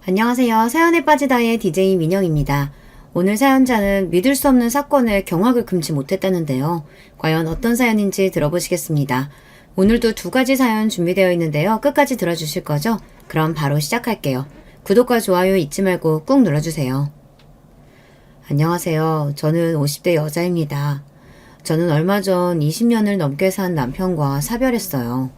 안녕하세요. 사연에 빠지다의 DJ 민영입니다. 오늘 사연자는 믿을 수 없는 사건에 경악을 금치 못했다는데요. 과연 어떤 사연인지 들어보시겠습니다. 오늘도 두 가지 사연 준비되어 있는데요. 끝까지 들어주실 거죠? 그럼 바로 시작할게요. 구독과 좋아요 잊지 말고 꾹 눌러주세요. 안녕하세요. 저는 50대 여자입니다. 저는 얼마 전 20년을 넘게 산 남편과 사별했어요.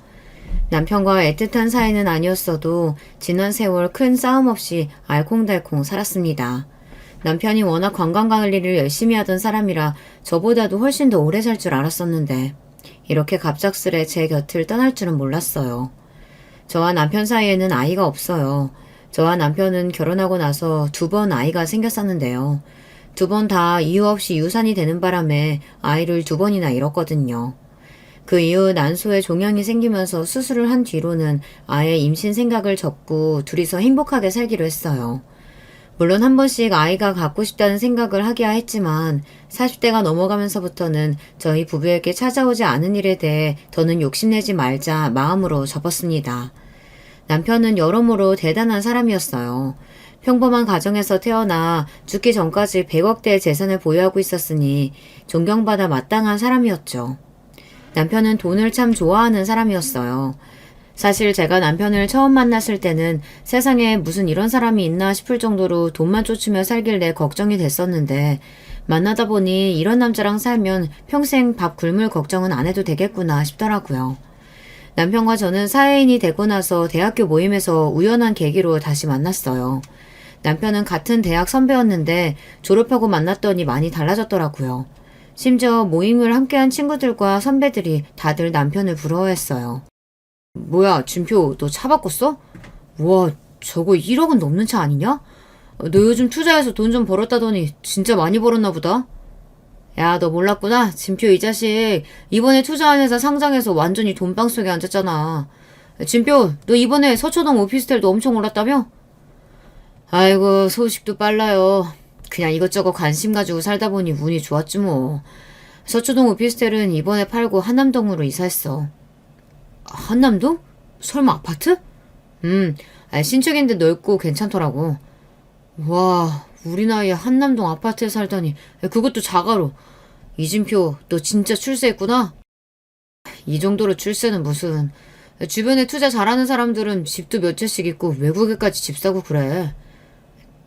남편과 애틋한 사이는 아니었어도 지난 세월 큰 싸움 없이 알콩달콩 살았습니다. 남편이 워낙 관광관리를 열심히 하던 사람이라 저보다도 훨씬 더 오래 살 줄 알았었는데 이렇게 갑작스레 제 곁을 떠날 줄은 몰랐어요. 저와 남편 사이에는 아이가 없어요. 저와 남편은 결혼하고 나서 2번 아이가 생겼었는데요. 2번 다 이유 없이 유산이 되는 바람에 아이를 2번이나 잃었거든요. 그 이후 난소에 종양이 생기면서 수술을 한 뒤로는 아예 임신 생각을 접고 둘이서 행복하게 살기로 했어요. 물론 한 번씩 아이가 갖고 싶다는 생각을 하기야 했지만 40대가 넘어가면서부터는 저희 부부에게 찾아오지 않은 일에 대해 더는 욕심내지 말자 마음으로 접었습니다. 남편은 여러모로 대단한 사람이었어요. 평범한 가정에서 태어나 죽기 전까지 100억대의 재산을 보유하고 있었으니 존경받아 마땅한 사람이었죠. 남편은 돈을 참 좋아하는 사람이었어요. 사실 제가 남편을 처음 만났을 때는 세상에 무슨 이런 사람이 있나 싶을 정도로 돈만 쫓으며 살길래 걱정이 됐었는데 만나다 보니 이런 남자랑 살면 평생 밥 굶을 걱정은 안 해도 되겠구나 싶더라고요. 남편과 저는 사회인이 되고 나서 대학교 모임에서 우연한 계기로 다시 만났어요. 남편은 같은 대학 선배였는데 졸업하고 만났더니 많이 달라졌더라고요. 심지어 모임을 함께한 친구들과 선배들이 다들 남편을 부러워했어요. 뭐야, 진표, 너 차 바꿨어? 우와, 저거 1억은 넘는 차 아니냐? 너 요즘 투자해서 돈 좀 벌었다더니 진짜 많이 벌었나 보다? 야, 너 몰랐구나? 진표 이 자식 이번에 투자한 회사 상장해서 완전히 돈방 속에 앉았잖아. 진표, 너 이번에 서초동 오피스텔도 엄청 올랐다며? 아이고, 소식도 빨라요. 그냥 이것저것 관심 가지고 살다 보니 운이 좋았지 뭐. 서초동 오피스텔은 이번에 팔고 한남동으로 이사했어. 한남동? 설마 아파트? 신축인데 넓고 괜찮더라고. 와, 우리 나이에 한남동 아파트에 살다니. 그것도 자가로. 이진표, 너 진짜 출세했구나? 이 정도로 출세는 무슨. 주변에 투자 잘하는 사람들은 집도 몇 채씩 있고 외국에까지 집 사고 그래.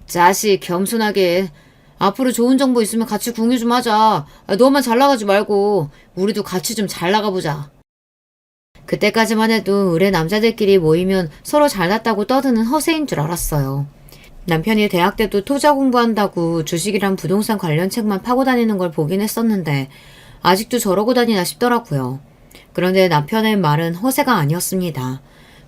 자식 겸손하게. 앞으로 좋은 정보 있으면 같이 공유 좀 하자. 너만 잘 나가지 말고 우리도 같이 좀 잘 나가보자. 그때까지만 해도 의뢰 남자들끼리 모이면 서로 잘났다고 떠드는 허세인 줄 알았어요. 남편이 대학 때도 투자 공부한다고 주식이랑 부동산 관련 책만 파고 다니는 걸 보긴 했었는데 아직도 저러고 다니나 싶더라고요. 그런데 남편의 말은 허세가 아니었습니다.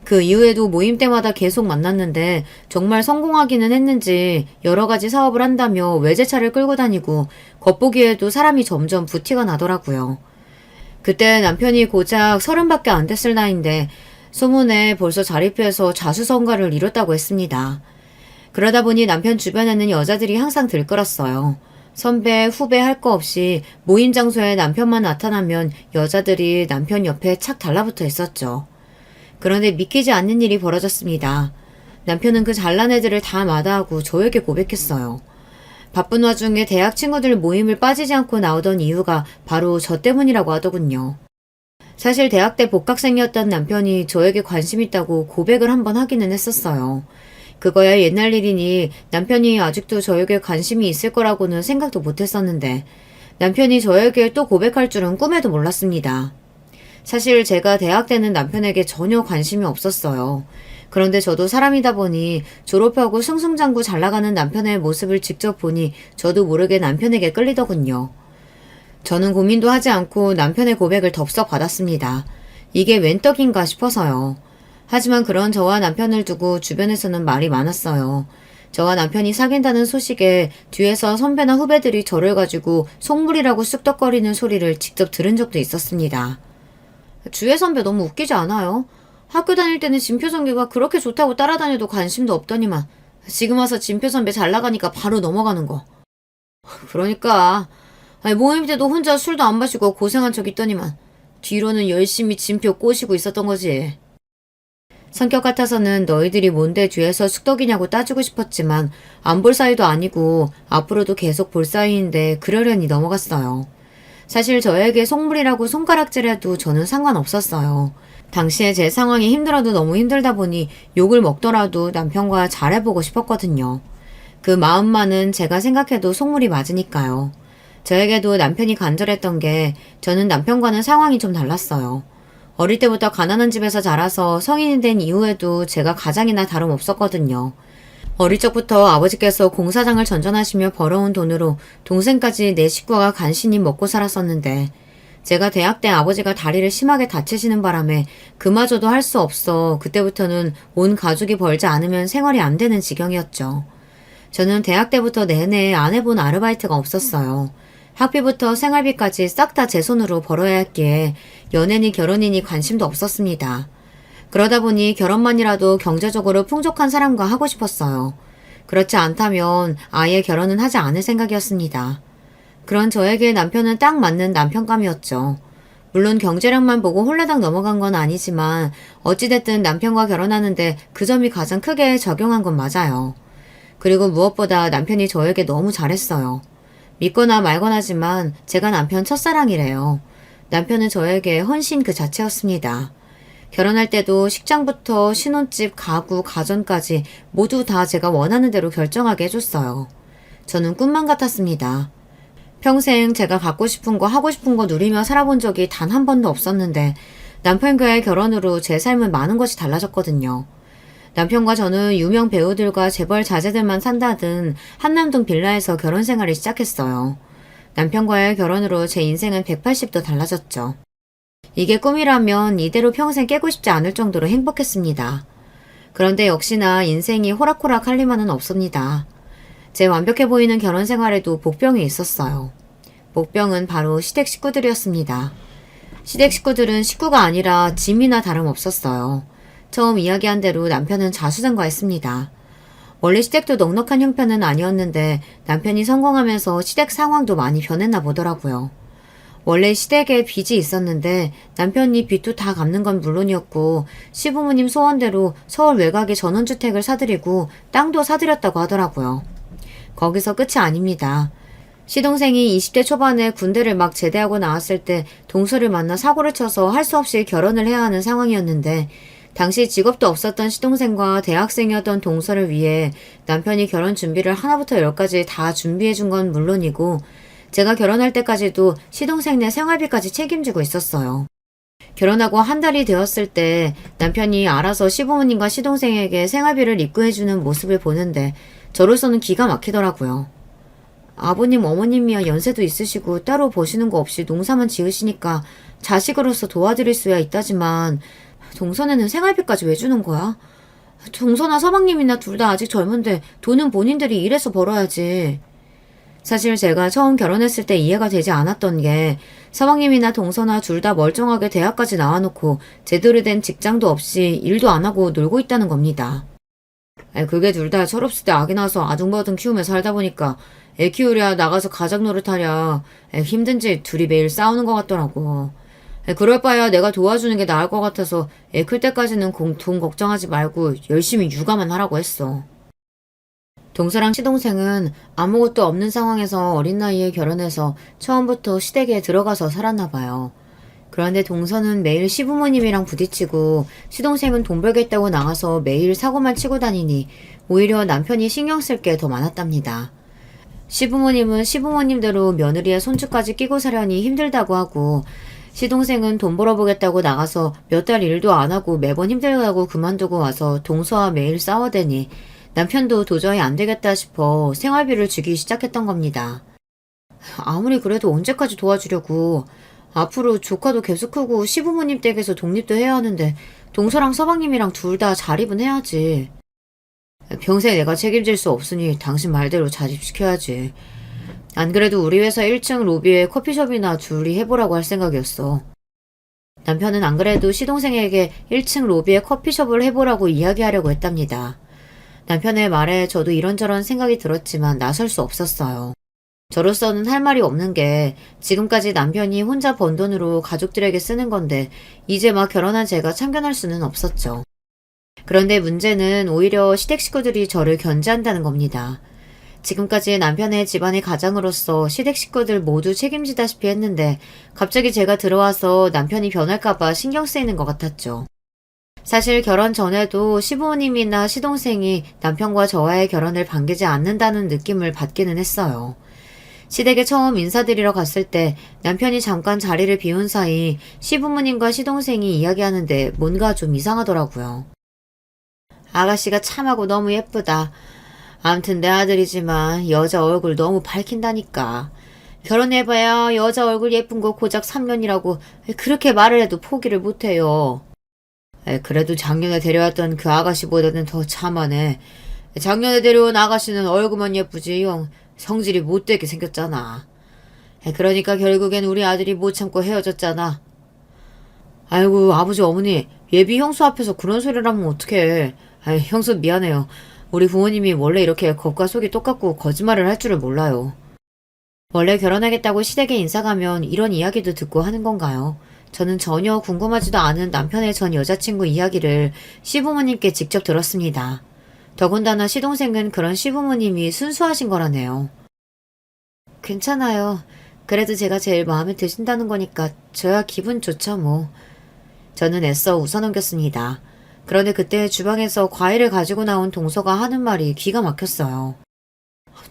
그 이후에도 모임 때마다 계속 만났는데 정말 성공하기는 했는지 여러 가지 사업을 한다며 외제차를 끌고 다니고 겉보기에도 사람이 점점 부티가 나더라고요. 그때 남편이 고작 30밖에 안 됐을 나이인데 소문에 벌써 자립해서 자수성가를 이뤘다고 했습니다. 그러다 보니 남편 주변에는 여자들이 항상 들끓었어요. 선배, 후배 할 거 없이 모임 장소에 남편만 나타나면 여자들이 남편 옆에 착 달라붙어 있었죠. 그런데 믿기지 않는 일이 벌어졌습니다. 남편은 그 잘난 애들을 다 마다하고 저에게 고백했어요. 바쁜 와중에 대학 친구들 모임을 빠지지 않고 나오던 이유가 바로 저 때문이라고 하더군요. 사실 대학 때 복학생이었던 남편이 저에게 관심 있다고 고백을 한번 하기는 했었어요. 그거야 옛날 일이니 남편이 아직도 저에게 관심이 있을 거라고는 생각도 못했었는데 남편이 저에게 또 고백할 줄은 꿈에도 몰랐습니다. 사실 제가 대학 때는 남편에게 전혀 관심이 없었어요. 그런데 저도 사람이다 보니 졸업하고 승승장구 잘 나가는 남편의 모습을 직접 보니 저도 모르게 남편에게 끌리더군요. 저는 고민도 하지 않고 남편의 고백을 덥석 받았습니다. 이게 웬 떡인가 싶어서요. 하지만 그런 저와 남편을 두고 주변에서는 말이 많았어요. 저와 남편이 사귄다는 소식에 뒤에서 선배나 후배들이 저를 가지고 속물이라고 쑥덕거리는 소리를 직접 들은 적도 있었습니다. 주혜 선배 너무 웃기지 않아요? 학교 다닐 때는 진표 선배가 그렇게 좋다고 따라다녀도 관심도 없더니만 지금 와서 진표 선배 잘 나가니까 바로 넘어가는 거. 그러니까 모임 때도 혼자 술도 안 마시고 고생한 적 있더니만 뒤로는 열심히 진표 꼬시고 있었던 거지. 성격 같아서는 너희들이 뭔데 뒤에서 숙덕이냐고 따지고 싶었지만 안 볼 사이도 아니고 앞으로도 계속 볼 사이인데 그러려니 넘어갔어요. 사실 저에게 속물이라고 손가락질해도 저는 상관없었어요. 당시에 제 상황이 힘들어도 너무 힘들다 보니 욕을 먹더라도 남편과 잘해보고 싶었거든요. 그 마음만은 제가 생각해도 속물이 맞으니까요. 저에게도 남편이 간절했던 게 저는 남편과는 상황이 좀 달랐어요. 어릴 때부터 가난한 집에서 자라서 성인이 된 이후에도 제가 가장이나 다름없었거든요. 어릴 적부터 아버지께서 공사장을 전전하시며 벌어온 돈으로 동생까지 네 식구가 간신히 먹고 살았었는데 제가 대학 때 아버지가 다리를 심하게 다치시는 바람에 그마저도 할 수 없어 그때부터는 온 가족이 벌지 않으면 생활이 안 되는 지경이었죠. 저는 대학 때부터 내내 안 해본 아르바이트가 없었어요. 학비부터 생활비까지 싹 다 제 손으로 벌어야 했기에 연애니 결혼이니 관심도 없었습니다. 그러다 보니 결혼만이라도 경제적으로 풍족한 사람과 하고 싶었어요. 그렇지 않다면 아예 결혼은 하지 않을 생각이었습니다. 그런 저에게 남편은 딱 맞는 남편감이었죠. 물론 경제력만 보고 홀라당 넘어간 건 아니지만 어찌됐든 남편과 결혼하는데 그 점이 가장 크게 적용한 건 맞아요. 그리고 무엇보다 남편이 저에게 너무 잘했어요. 믿거나 말거나지만 제가 남편 첫사랑이래요. 남편은 저에게 헌신 그 자체였습니다. 결혼할 때도 식장부터 신혼집, 가구, 가전까지 모두 다 제가 원하는 대로 결정하게 해줬어요. 저는 꿈만 같았습니다. 평생 제가 갖고 싶은 거 하고 싶은 거 누리며 살아본 적이 단 한 번도 없었는데 남편과의 결혼으로 제 삶은 많은 것이 달라졌거든요. 남편과 저는 유명 배우들과 재벌 자제들만 산다던 한남동 빌라에서 결혼 생활을 시작했어요. 남편과의 결혼으로 제 인생은 180도 달라졌죠. 이게 꿈이라면 이대로 평생 깨고 싶지 않을 정도로 행복했습니다. 그런데 역시나 인생이 호락호락할 리만은 없습니다. 제 완벽해 보이는 결혼 생활에도 복병이 있었어요. 복병은 바로 시댁 식구들이었습니다. 시댁 식구들은 식구가 아니라 짐이나 다름없었어요. 처음 이야기한 대로 남편은 자수성가했습니다. 원래 시댁도 넉넉한 형편은 아니었는데 남편이 성공하면서 시댁 상황도 많이 변했나 보더라고요. 원래 시댁에 빚이 있었는데 남편이 빚도 다 갚는 건 물론이었고 시부모님 소원대로 서울 외곽에 전원주택을 사드리고 땅도 사드렸다고 하더라고요. 거기서 끝이 아닙니다. 시동생이 20대 초반에 군대를 막 제대하고 나왔을 때 동서를 만나 사고를 쳐서 할 수 없이 결혼을 해야 하는 상황이었는데 당시 직업도 없었던 시동생과 대학생이었던 동서를 위해 남편이 결혼 준비를 하나부터 열까지 다 준비해 준 건 물론이고 제가 결혼할 때까지도 시동생네 생활비까지 책임지고 있었어요. 결혼하고 한 달이 되었을 때 남편이 알아서 시부모님과 시동생에게 생활비를 입금해주는 모습을 보는데 저로서는 기가 막히더라고요. 아버님, 어머님이야 연세도 있으시고 따로 버시는 거 없이 농사만 지으시니까 자식으로서 도와드릴 수야 있다지만 동선에는 생활비까지 왜 주는 거야? 동서나 서방님이나 둘 다 아직 젊은데 돈은 본인들이 일해서 벌어야지. 사실 제가 처음 결혼했을 때 이해가 되지 않았던 게 서방님이나 동서나 둘 다 멀쩡하게 대학까지 나와놓고 제대로 된 직장도 없이 일도 안 하고 놀고 있다는 겁니다. 그게 둘 다 철없을 때 아기 낳아서 아둥바둥 키우며 살다 보니까 애 키우랴 나가서 가장 노릇하랴 힘든지 둘이 매일 싸우는 것 같더라고. 그럴 바에야 내가 도와주는 게 나을 것 같아서 애 클 때까지는 돈 걱정하지 말고 열심히 육아만 하라고 했어. 동서랑 시동생은 아무것도 없는 상황에서 어린 나이에 결혼해서 처음부터 시댁에 들어가서 살았나 봐요. 그런데 동서는 매일 시부모님이랑 부딪히고 시동생은 돈 벌겠다고 나가서 매일 사고만 치고 다니니 오히려 남편이 신경 쓸 게 더 많았답니다. 시부모님은 시부모님대로 며느리의 손주까지 끼고 사려니 힘들다고 하고 시동생은 돈 벌어보겠다고 나가서 몇 달 일도 안 하고 매번 힘들다고 그만두고 와서 동서와 매일 싸워대니 남편도 도저히 안 되겠다 싶어 생활비를 주기 시작했던 겁니다. 아무리 그래도 언제까지 도와주려고. 앞으로 조카도 계속 크고 시부모님 댁에서 독립도 해야 하는데 동서랑 서방님이랑 둘 다 자립은 해야지. 평생 내가 책임질 수 없으니 당신 말대로 자립시켜야지. 안 그래도 우리 회사 1층 로비에 커피숍이나 둘이 해보라고 할 생각이었어. 남편은 안 그래도 시동생에게 1층 로비에 커피숍을 해보라고 이야기하려고 했답니다. 남편의 말에 저도 이런저런 생각이 들었지만 나설 수 없었어요. 저로서는 할 말이 없는 게 지금까지 남편이 혼자 번 돈으로 가족들에게 쓰는 건데 이제 막 결혼한 제가 참견할 수는 없었죠. 그런데 문제는 오히려 시댁 식구들이 저를 견제한다는 겁니다. 지금까지 남편의 집안의 가장으로서 시댁 식구들 모두 책임지다시피 했는데 갑자기 제가 들어와서 남편이 변할까봐 신경 쓰이는 것 같았죠. 사실 결혼 전에도 시부모님이나 시동생이 남편과 저와의 결혼을 반기지 않는다는 느낌을 받기는 했어요. 시댁에 처음 인사드리러 갔을 때 남편이 잠깐 자리를 비운 사이 시부모님과 시동생이 이야기하는데 뭔가 좀 이상하더라고요. 아가씨가 참하고 너무 예쁘다. 암튼 내 아들이지만 여자 얼굴 너무 밝힌다니까. 결혼해봐야 여자 얼굴 예쁜 거 고작 3년이라고 그렇게 말을 해도 포기를 못해요. 그래도 작년에 데려왔던 그 아가씨보다는 더 참하네. 작년에 데려온 아가씨는 얼굴만 예쁘지 형 성질이 못되게 생겼잖아. 그러니까 결국엔 우리 아들이 못 참고 헤어졌잖아. 아이고 아버지 어머니 예비 형수 앞에서 그런 소리를 하면 어떡해. 형수 미안해요. 우리 부모님이 원래 이렇게 겉과 속이 똑같고 거짓말을 할 줄을 몰라요. 원래 결혼하겠다고 시댁에 인사 가면 이런 이야기도 듣고 하는 건가요? 저는 전혀 궁금하지도 않은 남편의 전 여자친구 이야기를 시부모님께 직접 들었습니다. 더군다나 시동생은 그런 시부모님이 순수하신 거라네요. 괜찮아요. 그래도 제가 제일 마음에 드신다는 거니까 저야 기분 좋죠 뭐. 저는 애써 웃어넘겼습니다. 그런데 그때 주방에서 과일을 가지고 나온 동서가 하는 말이 기가 막혔어요.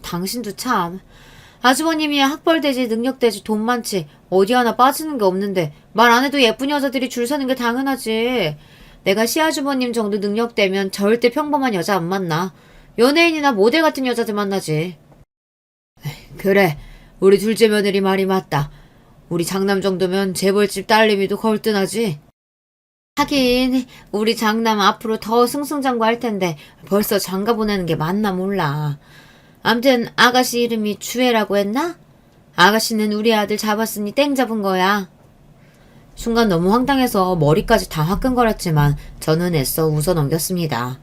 당신도 참. 아주버님이 학벌되지 능력되지 돈 많지 어디 하나 빠지는 게 없는데 말 안 해도 예쁜 여자들이 줄 서는 게 당연하지. 내가 시아주버님 정도 능력되면 절대 평범한 여자 안 만나. 연예인이나 모델 같은 여자들 만나지. 그래, 우리 둘째 며느리 말이 맞다. 우리 장남 정도면 재벌집 딸내미도 걸뜬하지. 하긴 우리 장남 앞으로 더 승승장구할 텐데 벌써 장가 보내는 게 맞나 몰라. 암튼 아가씨 이름이 주애라고 했나? 아가씨는 우리 아들 잡았으니 땡 잡은 거야. 순간 너무 황당해서 머리까지 다 화끈거렸지만 저는 애써 웃어넘겼습니다.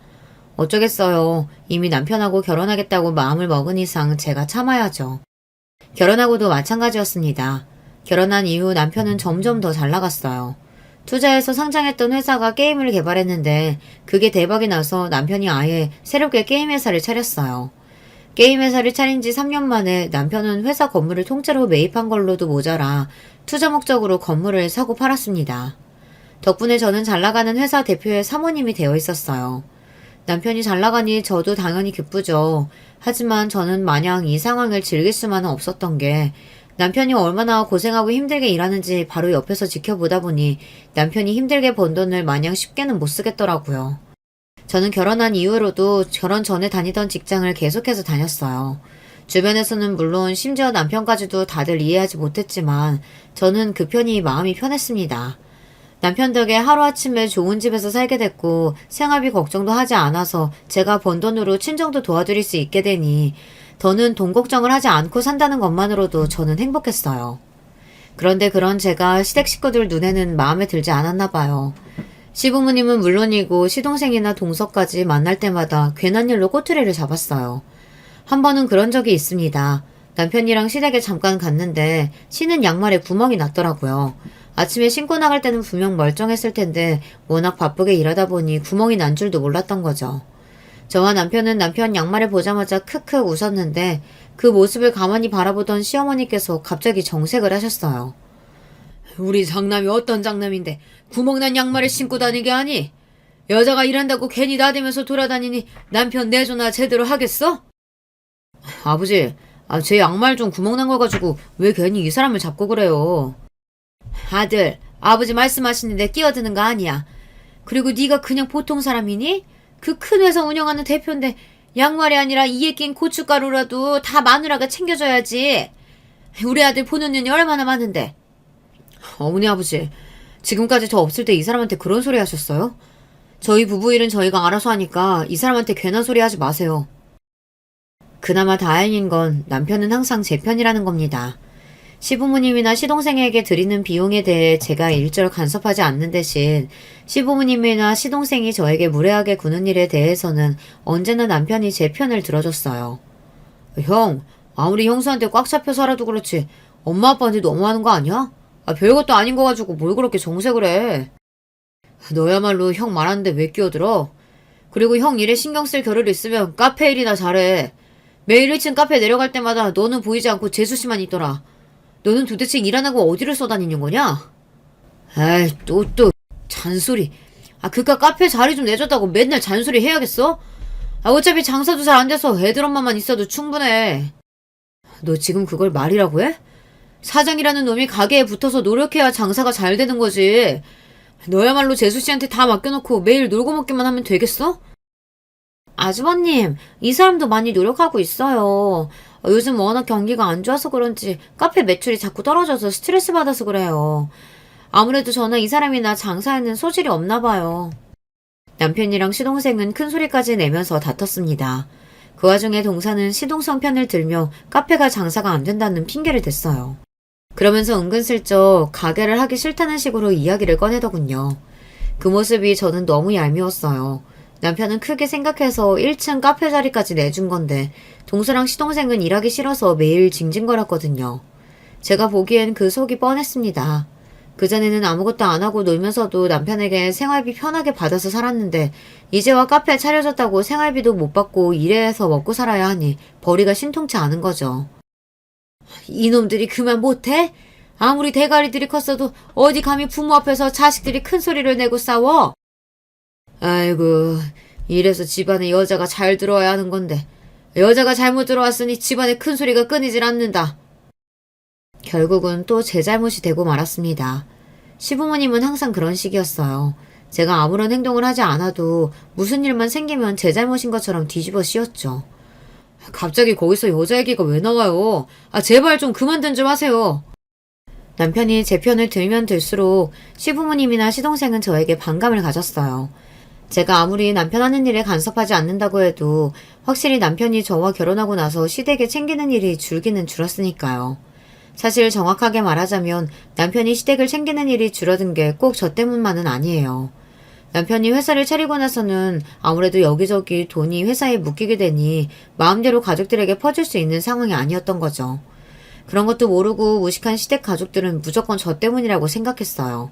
어쩌겠어요. 이미 남편하고 결혼하겠다고 마음을 먹은 이상 제가 참아야죠. 결혼하고도 마찬가지였습니다. 결혼한 이후 남편은 점점 더 잘 나갔어요. 투자해서 상장했던 회사가 게임을 개발했는데 그게 대박이 나서 남편이 아예 새롭게 게임 회사를 차렸어요. 게임 회사를 차린 지 3년 만에 남편은 회사 건물을 통째로 매입한 걸로도 모자라 투자 목적으로 건물을 사고 팔았습니다. 덕분에 저는 잘 나가는 회사 대표의 사모님이 되어 있었어요. 남편이 잘 나가니 저도 당연히 기쁘죠. 하지만 저는 마냥 이 상황을 즐길 수만은 없었던 게 남편이 얼마나 고생하고 힘들게 일하는지 바로 옆에서 지켜보다 보니 남편이 힘들게 번 돈을 마냥 쉽게는 못 쓰겠더라고요. 저는 결혼한 이후로도 결혼 전에 다니던 직장을 계속해서 다녔어요. 주변에서는 물론 심지어 남편까지도 다들 이해하지 못했지만 저는 그 편이 마음이 편했습니다. 남편 덕에 하루아침에 좋은 집에서 살게 됐고 생활비 걱정도 하지 않아서 제가 번 돈으로 친정도 도와드릴 수 있게 되니 더는 돈 걱정을 하지 않고 산다는 것만으로도 저는 행복했어요. 그런데 그런 제가 시댁 식구들 눈에는 마음에 들지 않았나 봐요. 시부모님은 물론이고 시동생이나 동서까지 만날 때마다 괜한 일로 꼬투리를 잡았어요. 한 번은 그런 적이 있습니다. 남편이랑 시댁에 잠깐 갔는데 신은 양말에 구멍이 났더라고요. 아침에 신고 나갈 때는 분명 멀쩡했을 텐데 워낙 바쁘게 일하다 보니 구멍이 난 줄도 몰랐던 거죠. 저와 남편은 남편 양말을 보자마자 크크 웃었는데 그 모습을 가만히 바라보던 시어머니께서 갑자기 정색을 하셨어요. 우리 장남이 어떤 장남인데 구멍난 양말을 신고 다니게 하니? 여자가 일한다고 괜히 나대면서 돌아다니니 남편 내조나 제대로 하겠어? 아버지, 제 양말 좀 구멍난 거 가지고 왜 괜히 이 사람을 잡고 그래요? 아들, 아버지 말씀하시는데 끼어드는 거 아니야. 그리고 네가 그냥 보통 사람이니? 그 큰 회사 운영하는 대표인데 양말이 아니라 이에 낀 고춧가루라도 다 마누라가 챙겨줘야지. 우리 아들 보는 년이 얼마나 많은데. 어머니 아버지, 지금까지 저 없을 때 이 사람한테 그런 소리 하셨어요? 저희 부부 일은 저희가 알아서 하니까 이 사람한테 괜한 소리 하지 마세요. 그나마 다행인 건 남편은 항상 제 편이라는 겁니다. 시부모님이나 시동생에게 드리는 비용에 대해 제가 일절 간섭하지 않는 대신 시부모님이나 시동생이 저에게 무례하게 구는 일에 대해서는 언제나 남편이 제 편을 들어줬어요. 형, 아무리 형수한테 꽉 잡혀 살아도 그렇지 엄마 아빠한테 너무하는 거 아니야? 별것도 아닌 거 가지고 뭘 그렇게 정색을 해. 너야말로 형 말하는데 왜 끼어들어? 그리고 형 일에 신경 쓸 겨를 있으면 카페 일이나 잘해. 매일 1층 카페 내려갈 때마다 너는 보이지 않고 재수 씨만 있더라. 너는 도대체 일 안 하고 어디를 써다니는 거냐? 에이, 또, 잔소리. 그깟 카페 자리 좀 내줬다고 맨날 잔소리 해야겠어? 어차피 장사도 잘 안 돼서 애들 엄마만 있어도 충분해. 너 지금 그걸 말이라고 해? 사장이라는 놈이 가게에 붙어서 노력해야 장사가 잘 되는 거지. 너야말로 재수씨한테 다 맡겨놓고 매일 놀고 먹기만 하면 되겠어? 아주버님, 이 사람도 많이 노력하고 있어요. 요즘 워낙 경기가 안 좋아서 그런지 카페 매출이 자꾸 떨어져서 스트레스 받아서 그래요. 아무래도 저는 이 사람이나 장사에는 소질이 없나 봐요. 남편이랑 시동생은 큰 소리까지 내면서 다퉜습니다. 그 와중에 동사는 시동생 편을 들며 카페가 장사가 안 된다는 핑계를 댔어요. 그러면서 은근슬쩍 가게를 하기 싫다는 식으로 이야기를 꺼내더군요. 그 모습이 저는 너무 얄미웠어요. 남편은 크게 생각해서 1층 카페 자리까지 내준 건데 동서랑 시동생은 일하기 싫어서 매일 징징거렸거든요. 제가 보기엔 그 속이 뻔했습니다. 그전에는 아무것도 안 하고 놀면서도 남편에게 생활비 편하게 받아서 살았는데 이제와 카페 차려졌다고 생활비도 못 받고 일해서 먹고 살아야 하니 벌이가 신통치 않은 거죠. 이놈들이 그만 못해? 아무리 대가리들이 컸어도 어디 감히 부모 앞에서 자식들이 큰 소리를 내고 싸워? 아이고, 이래서 집안에 여자가 잘 들어와야 하는 건데 여자가 잘못 들어왔으니 집안에 큰 소리가 끊이질 않는다. 결국은 또 제 잘못이 되고 말았습니다. 시부모님은 항상 그런 식이었어요. 제가 아무런 행동을 하지 않아도 무슨 일만 생기면 제 잘못인 것처럼 뒤집어 씌웠죠. 갑자기 거기서 여자 얘기가 왜 나와요? 제발 좀 그만 좀 하세요. 남편이 제 편을 들면 들수록 시부모님이나 시동생은 저에게 반감을 가졌어요. 제가 아무리 남편 하는 일에 간섭하지 않는다고 해도 확실히 남편이 저와 결혼하고 나서 시댁에 챙기는 일이 줄기는 줄었으니까요. 사실 정확하게 말하자면 남편이 시댁을 챙기는 일이 줄어든 게 꼭 저 때문만은 아니에요. 남편이 회사를 차리고 나서는 아무래도 여기저기 돈이 회사에 묶이게 되니 마음대로 가족들에게 퍼질 수 있는 상황이 아니었던 거죠. 그런 것도 모르고 무식한 시댁 가족들은 무조건 저 때문이라고 생각했어요.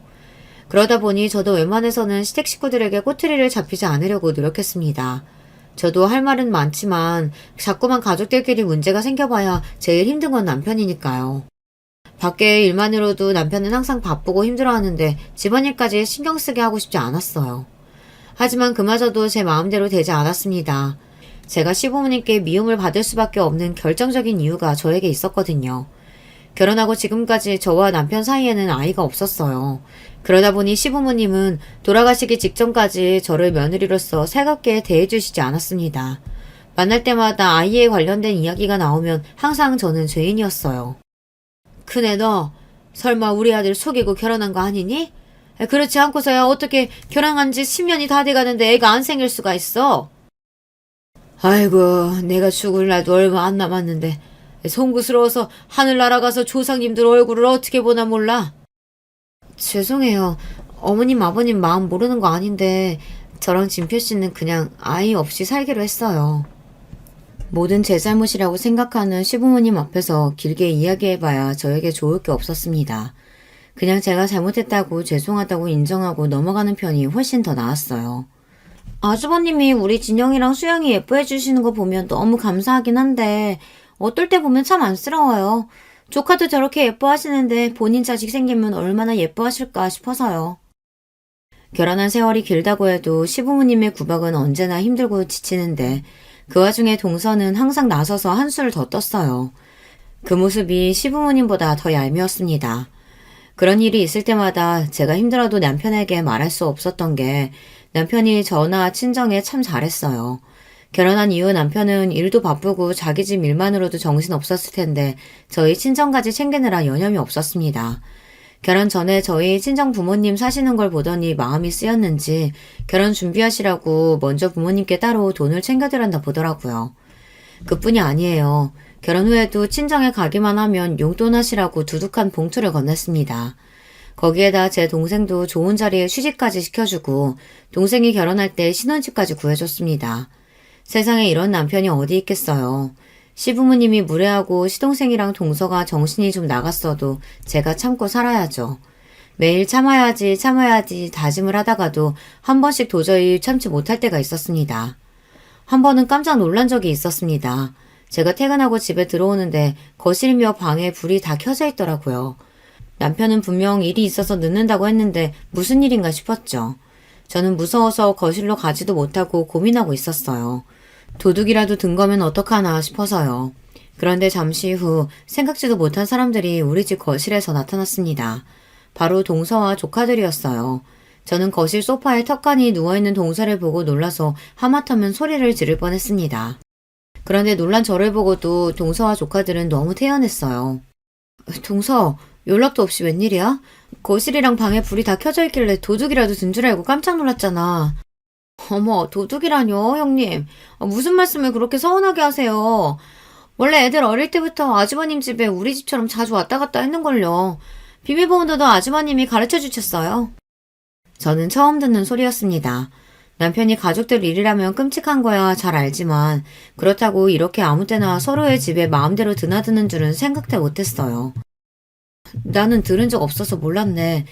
그러다 보니 저도 웬만해서는 시댁 식구들에게 꼬투리를 잡히지 않으려고 노력했습니다. 저도 할 말은 많지만 자꾸만 가족들끼리 문제가 생겨봐야 제일 힘든 건 남편이니까요. 밖에 일만으로도 남편은 항상 바쁘고 힘들어하는데 집안일까지 신경 쓰게 하고 싶지 않았어요. 하지만 그마저도 제 마음대로 되지 않았습니다. 제가 시부모님께 미움을 받을 수밖에 없는 결정적인 이유가 저에게 있었거든요. 결혼하고 지금까지 저와 남편 사이에는 아이가 없었어요. 그러다 보니 시부모님은 돌아가시기 직전까지 저를 며느리로서 살갑게 대해주시지 않았습니다. 만날 때마다 아이에 관련된 이야기가 나오면 항상 저는 죄인이었어요. 큰애 너 설마 우리 아들 속이고 결혼한 거 아니니? 그렇지 않고서야 어떻게 결혼한 지 10년이 다 돼가는데 애가 안 생길 수가 있어? 아이고 내가 죽을 날도 얼마 안 남았는데 송구스러워서 하늘 날아가서 조상님들 얼굴을 어떻게 보나 몰라. 죄송해요. 어머님 아버님 마음 모르는 거 아닌데 저랑 진표씨는 그냥 아이 없이 살기로 했어요. 모든 제 잘못이라고 생각하는 시부모님 앞에서 길게 이야기해봐야 저에게 좋을 게 없었습니다. 그냥 제가 잘못했다고 죄송하다고 인정하고 넘어가는 편이 훨씬 더 나았어요. 아주버님이 우리 진영이랑 수영이 예뻐해 주시는 거 보면 너무 감사하긴 한데 어떨 때 보면 참 안쓰러워요. 조카도 저렇게 예뻐하시는데 본인 자식 생기면 얼마나 예뻐하실까 싶어서요. 결혼한 세월이 길다고 해도 시부모님의 구박은 언제나 힘들고 지치는데 그 와중에 동서는 항상 나서서 한수를 더 떴어요. 그 모습이 시부모님보다 더 얄미웠습니다. 그런 일이 있을 때마다 제가 힘들어도 남편에게 말할 수 없었던 게 남편이 저나 친정에 참 잘했어요. 결혼한 이후 남편은 일도 바쁘고 자기 집 일만으로도 정신 없었을 텐데 저희 친정까지 챙기느라 여념이 없었습니다. 결혼 전에 저희 친정 부모님 사시는 걸 보더니 마음이 쓰였는지 결혼 준비하시라고 먼저 부모님께 따로 돈을 챙겨드렸나 보더라고요. 그뿐이 아니에요. 결혼 후에도 친정에 가기만 하면 용돈 하시라고 두둑한 봉투를 건넸습니다. 거기에다 제 동생도 좋은 자리에 취직까지 시켜주고 동생이 결혼할 때 신혼집까지 구해줬습니다. 세상에 이런 남편이 어디 있겠어요. 시부모님이 무례하고 시동생이랑 동서가 정신이 좀 나갔어도 제가 참고 살아야죠. 매일 참아야지 참아야지 다짐을 하다가도 한 번씩 도저히 참지 못할 때가 있었습니다. 한 번은 깜짝 놀란 적이 있었습니다. 제가 퇴근하고 집에 들어오는데 거실이며 방에 불이 다 켜져 있더라고요. 남편은 분명 일이 있어서 늦는다고 했는데 무슨 일인가 싶었죠. 저는 무서워서 거실로 가지도 못하고 고민하고 있었어요. 도둑이라도 든 거면 어떡하나 싶어서요. 그런데 잠시 후 생각지도 못한 사람들이 우리 집 거실에서 나타났습니다. 바로 동서와 조카들이었어요. 저는 거실 소파에 턱하니 누워있는 동서를 보고 놀라서 하마터면 소리를 지를 뻔했습니다. 그런데 놀란 저를 보고도 동서와 조카들은 너무 태연했어요. 동서, 연락도 없이 웬일이야? 거실이랑 방에 불이 다 켜져 있길래 도둑이라도 든 줄 알고 깜짝 놀랐잖아. 어머, 도둑이라뇨, 형님. 무슨 말씀을 그렇게 서운하게 하세요. 원래 애들 어릴 때부터 아주버님 집에 우리 집처럼 자주 왔다 갔다 했는걸요. 비밀번호도 아주버님이 가르쳐 주셨어요. 저는 처음 듣는 소리였습니다. 남편이 가족들 일이라면 끔찍한 거야 잘 알지만 그렇다고 이렇게 아무 때나 서로의 집에 마음대로 드나드는 줄은 생각도 못했어요. 나는 들은 적 없어서 몰랐네.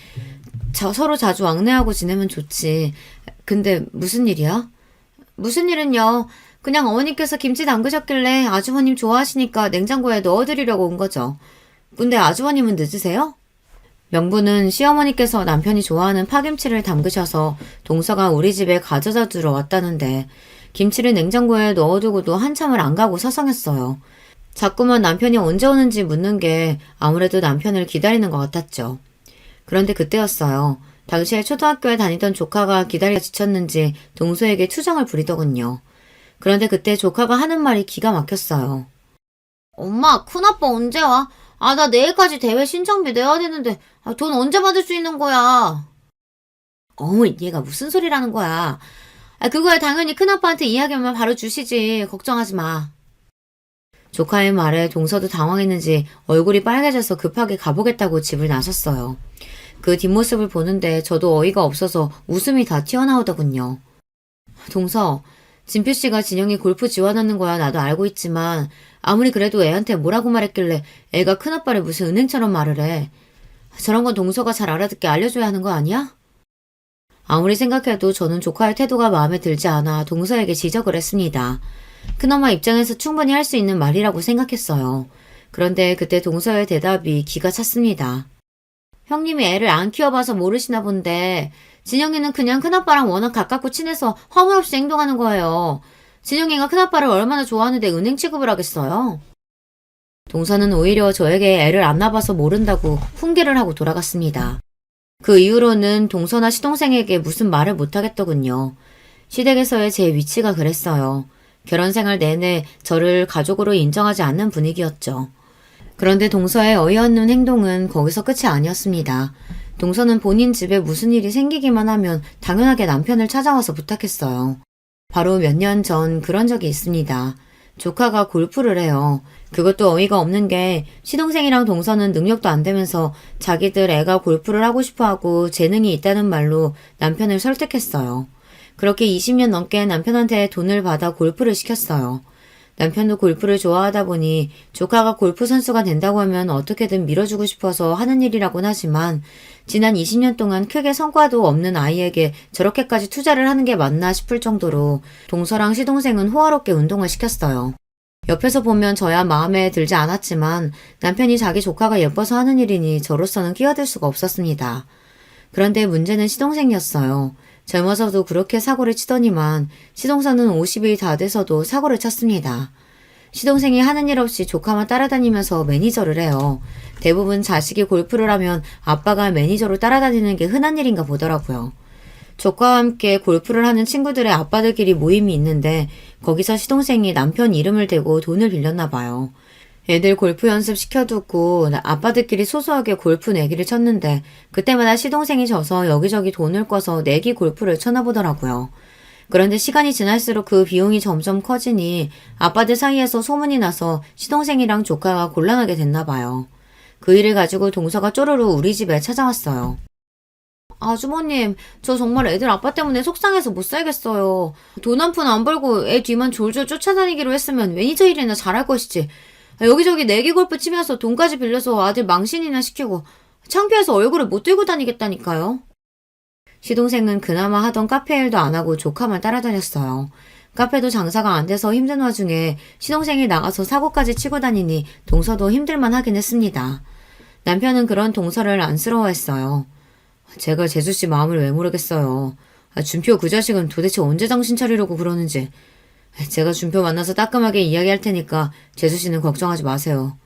서로 자주 왕래하고 지내면 좋지. 근데 무슨 일이야? 무슨 일은요. 그냥 어머니께서 김치 담그셨길래 아주버님 좋아하시니까 냉장고에 넣어드리려고 온 거죠. 근데 아주버님은 늦으세요? 명분은 시어머니께서 남편이 좋아하는 파김치를 담그셔서 동서가 우리 집에 가져다 주러 왔다는데 김치를 냉장고에 넣어두고도 한참을 안 가고 서성했어요. 자꾸만 남편이 언제 오는지 묻는 게 아무래도 남편을 기다리는 것 같았죠. 그런데 그때였어요. 당시에 초등학교에 다니던 조카가 기다리다 지쳤는지 동서에게 투정을 부리더군요. 그런데 그때 조카가 하는 말이 기가 막혔어요. 엄마, 큰아빠 언제 와? 나 내일까지 대회 신청비 내야 되는데 돈 언제 받을 수 있는 거야? 얘가 무슨 소리라는 거야. 그거야 당연히 큰아빠한테 이야기하면 바로 주시지. 걱정하지 마. 조카의 말에 동서도 당황했는지 얼굴이 빨개져서 급하게 가보겠다고 집을 나섰어요. 그 뒷모습을 보는데 저도 어이가 없어서 웃음이 다 튀어나오더군요. 동서, 진표 씨가 진영이 골프 지원하는 거야 나도 알고 있지만 아무리 그래도 애한테 뭐라고 말했길래 애가 큰아빠를 무슨 은행처럼 말을 해. 저런 건 동서가 잘 알아듣게 알려줘야 하는 거 아니야? 아무리 생각해도 저는 조카의 태도가 마음에 들지 않아 동서에게 지적을 했습니다. 큰엄마 입장에서 충분히 할 수 있는 말이라고 생각했어요. 그런데 그때 동서의 대답이 기가 찼습니다. 형님이 애를 안 키워봐서 모르시나 본데 진영이는 그냥 큰아빠랑 워낙 가깝고 친해서 허물 없이 행동하는 거예요. 진영이가 큰아빠를 얼마나 좋아하는데 은행 취급을 하겠어요? 동서는 오히려 저에게 애를 안 낳아봐서 모른다고 훈계를 하고 돌아갔습니다. 그 이후로는 동서나 시동생에게 무슨 말을 못하겠더군요. 시댁에서의 제 위치가 그랬어요. 결혼 생활 내내 저를 가족으로 인정하지 않는 분위기였죠. 그런데 동서의 어이없는 행동은 거기서 끝이 아니었습니다. 동서는 본인 집에 무슨 일이 생기기만 하면 당연하게 남편을 찾아와서 부탁했어요. 바로 몇 년 전 그런 적이 있습니다. 조카가 골프를 해요. 그것도 어이가 없는 게 시동생이랑 동서는 능력도 안 되면서 자기들 애가 골프를 하고 싶어하고 재능이 있다는 말로 남편을 설득했어요. 그렇게 20년 넘게 남편한테 돈을 받아 골프를 시켰어요. 남편도 골프를 좋아하다 보니 조카가 골프 선수가 된다고 하면 어떻게든 밀어주고 싶어서 하는 일이라고는 하지만 지난 20년 동안 크게 성과도 없는 아이에게 저렇게까지 투자를 하는 게 맞나 싶을 정도로 동서랑 시동생은 호화롭게 운동을 시켰어요. 옆에서 보면 저야 마음에 들지 않았지만 남편이 자기 조카가 예뻐서 하는 일이니 저로서는 끼어들 수가 없었습니다. 그런데 문제는 시동생이었어요. 젊어서도 그렇게 사고를 치더니만 시동생은 50이 다 돼서도 사고를 쳤습니다. 시동생이 하는 일 없이 조카만 따라다니면서 매니저를 해요. 대부분 자식이 골프를 하면 아빠가 매니저로 따라다니는 게 흔한 일인가 보더라고요. 조카와 함께 골프를 하는 친구들의 아빠들끼리 모임이 있는데 거기서 시동생이 남편 이름을 대고 돈을 빌렸나 봐요. 애들 골프 연습 시켜두고 아빠들끼리 소소하게 골프 내기를 쳤는데 그때마다 시동생이 져서 여기저기 돈을 꿔서 내기 골프를 쳐나보더라고요. 그런데 시간이 지날수록 그 비용이 점점 커지니 아빠들 사이에서 소문이 나서 시동생이랑 조카가 곤란하게 됐나 봐요. 그 일을 가지고 동서가 쪼르르 우리 집에 찾아왔어요. 아주머님, 저 정말 애들 아빠 때문에 속상해서 못 살겠어요. 돈 한 푼 안 벌고 애 뒤만 졸졸 쫓아다니기로 했으면 매니저 일이나 잘할 것이지. 여기저기 내기 골프 치면서 돈까지 빌려서 아들 망신이나 시키고 창피해서 얼굴을 못 들고 다니겠다니까요. 시동생은 그나마 하던 카페 일도 안 하고 조카만 따라다녔어요. 카페도 장사가 안 돼서 힘든 와중에 시동생이 나가서 사고까지 치고 다니니 동서도 힘들만 하긴 했습니다. 남편은 그런 동서를 안쓰러워했어요. 제가 재수씨 마음을 왜 모르겠어요. 준표 그 자식은 도대체 언제 정신 차리려고 그러는지. 제가 준표 만나서 따끔하게 이야기할 테니까 재수씨는 걱정하지 마세요.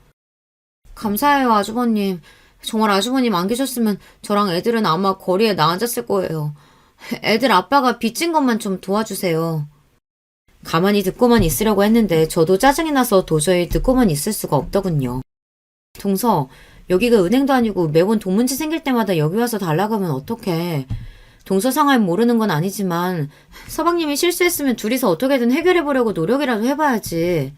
감사해요, 아주버님. 정말 아주버님 안 계셨으면 저랑 애들은 아마 거리에 나앉았을 거예요. 애들 아빠가 빚진 것만 좀 도와주세요. 가만히 듣고만 있으려고 했는데 저도 짜증이 나서 도저히 듣고만 있을 수가 없더군요. 동서, 여기가 은행도 아니고 매번 돈 문제 생길 때마다 여기 와서 달라고 하면 어떡해. 동서 상황 모르는 건 아니지만 서방님이 실수했으면 둘이서 어떻게든 해결해보려고 노력이라도 해봐야지.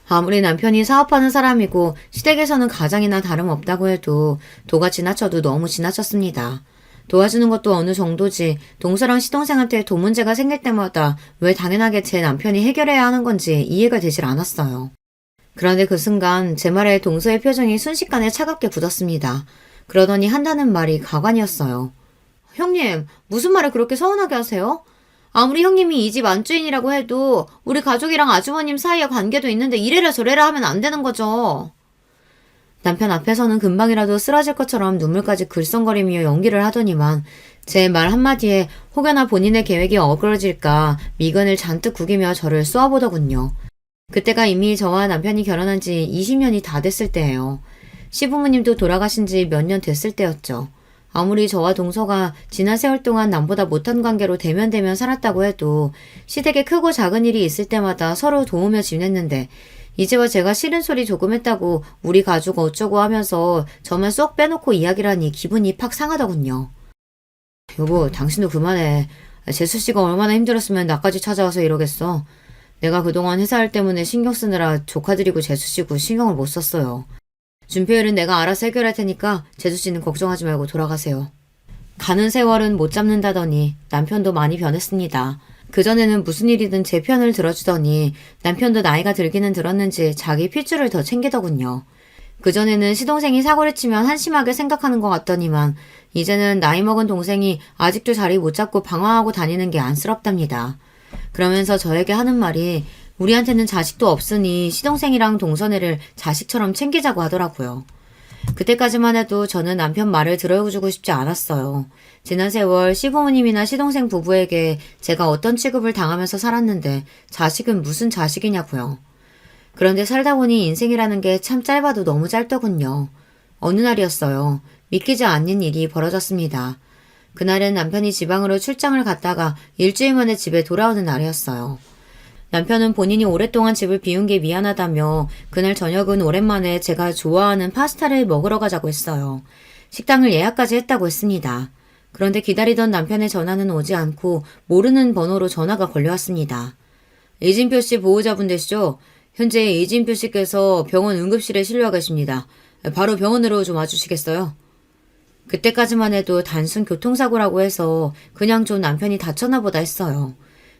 아무리 남편이 사업하는 사람이고 시댁에서는 가장이나 다름없다고 해도 도가 지나쳐도 너무 지나쳤습니다. 도와주는 것도 어느 정도지 동서랑 시동생한테 돈 문제가 생길 때마다 왜 당연하게 제 남편이 해결해야 하는 건지 이해가 되질 않았어요. 그런데 그 순간 제 말에 동서의 표정이 순식간에 차갑게 굳었습니다. 그러더니 한다는 말이 가관이었어요. 형님, 무슨 말을 그렇게 서운하게 하세요? 아무리 형님이 이 집 안주인이라고 해도 우리 가족이랑 아주버님 사이의 관계도 있는데 이래라 저래라 하면 안 되는 거죠. 남편 앞에서는 금방이라도 쓰러질 것처럼 눈물까지 글썽거리며 연기를 하더니만 제 말 한마디에 혹여나 본인의 계획이 어그러질까 미간을 잔뜩 구기며 저를 쏘아보더군요. 그때가 이미 저와 남편이 결혼한 지 20년이 다 됐을 때예요. 시부모님도 돌아가신 지 몇 년 됐을 때였죠. 아무리 저와 동서가 지난 세월 동안 남보다 못한 관계로 대면대면 살았다고 해도 시댁에 크고 작은 일이 있을 때마다 서로 도우며 지냈는데 이제와 제가 싫은 소리 조금 했다고 우리 가족 어쩌고 하면서 저만 쏙 빼놓고 이야기를 하니 기분이 팍 상하더군요. 여보, 당신도 그만해. 재수씨가 얼마나 힘들었으면 나까지 찾아와서 이러겠어. 내가 그동안 회사일 때문에 신경 쓰느라 조카들이고 재수씨고 신경을 못 썼어요. 준표일은 내가 알아서 해결할 테니까 재수씨는 걱정하지 말고 돌아가세요. 가는 세월은 못 잡는다더니 남편도 많이 변했습니다. 그전에는 무슨 일이든 제 편을 들어주더니 남편도 나이가 들기는 들었는지 자기 핏줄을 더 챙기더군요. 그전에는 시동생이 사고를 치면 한심하게 생각하는 것 같더니만 이제는 나이 먹은 동생이 아직도 자리 못 잡고 방황하고 다니는 게 안쓰럽답니다. 그러면서 저에게 하는 말이 우리한테는 자식도 없으니 시동생이랑 동서네를 자식처럼 챙기자고 하더라고요. 그때까지만 해도 저는 남편 말을 들어주고 싶지 않았어요. 지난 세월 시부모님이나 시동생 부부에게 제가 어떤 취급을 당하면서 살았는데 자식은 무슨 자식이냐고요. 그런데 살다 보니 인생이라는 게 참 짧아도 너무 짧더군요. 어느 날이었어요. 믿기지 않는 일이 벌어졌습니다. 그날은 남편이 지방으로 출장을 갔다가 일주일 만에 집에 돌아오는 날이었어요. 남편은 본인이 오랫동안 집을 비운 게 미안하다며 그날 저녁은 오랜만에 제가 좋아하는 파스타를 먹으러 가자고 했어요. 식당을 예약까지 했다고 했습니다. 그런데 기다리던 남편의 전화는 오지 않고 모르는 번호로 전화가 걸려왔습니다. 이진표 씨 보호자분 되시죠? 현재 이진표 씨께서 병원 응급실에 실려 계십니다. 바로 병원으로 좀 와주시겠어요? 그때까지만 해도 단순 교통사고라고 해서 그냥 좀 남편이 다쳤나 보다 했어요.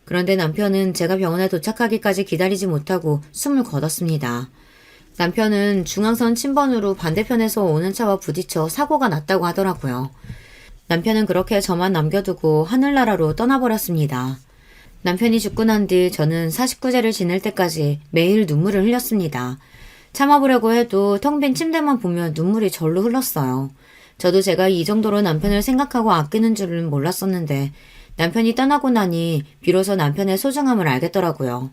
그런데 남편은 제가 병원에 도착하기까지 기다리지 못하고 숨을 거뒀습니다. 남편은 중앙선 침번으로 반대편에서 오는 차와 부딪혀 사고가 났다고 하더라고요. 남편은 그렇게 저만 남겨두고 하늘나라로 떠나버렸습니다. 남편이 죽고 난 뒤 저는 49제를 지낼 때까지 매일 눈물을 흘렸습니다. 참아보려고 해도 텅 빈 침대만 보면 눈물이 절로 흘렀어요. 저도 제가 이 정도로 남편을 생각하고 아끼는 줄은 몰랐었는데 남편이 떠나고 나니 비로소 남편의 소중함을 알겠더라고요.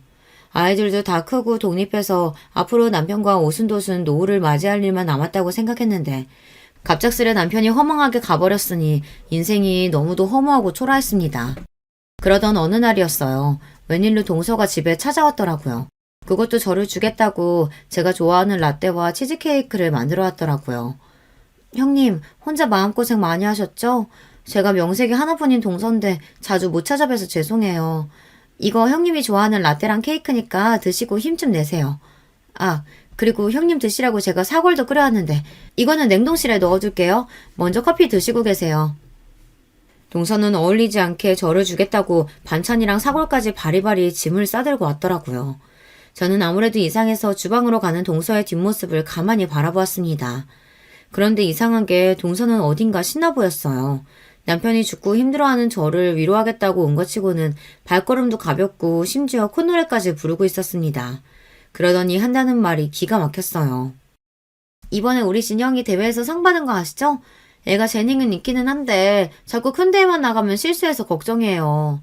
아이들도 다 크고 독립해서 앞으로 남편과 오순도순 노후를 맞이할 일만 남았다고 생각했는데 갑작스레 남편이 허망하게 가버렸으니 인생이 너무도 허무하고 초라했습니다. 그러던 어느 날이었어요. 웬일로 동서가 집에 찾아왔더라고요. 그것도 저를 주겠다고 제가 좋아하는 라떼와 치즈케이크를 만들어 왔더라고요. 형님, 혼자 마음고생 많이 하셨죠? 제가 명색이 하나뿐인 동서인데 자주 못 찾아뵈서 죄송해요. 이거 형님이 좋아하는 라떼랑 케이크니까 드시고 힘 좀 내세요. 아, 그리고 형님 드시라고 제가 사골도 끓여왔는데 이거는 냉동실에 넣어둘게요. 먼저 커피 드시고 계세요. 동서는 어울리지 않게 저를 주겠다고 반찬이랑 사골까지 바리바리 짐을 싸들고 왔더라고요. 저는 아무래도 이상해서 주방으로 가는 동서의 뒷모습을 가만히 바라보았습니다. 그런데 이상한 게 동서는 어딘가 신나 보였어요. 남편이 죽고 힘들어하는 저를 위로하겠다고 온 것 치고는 발걸음도 가볍고 심지어 콧노래까지 부르고 있었습니다. 그러더니 한다는 말이 기가 막혔어요. 이번에 우리 진영이 대회에서 상 받은 거 아시죠? 애가 재능은 있기는 한데 자꾸 큰 대회만 나가면 실수해서 걱정이에요.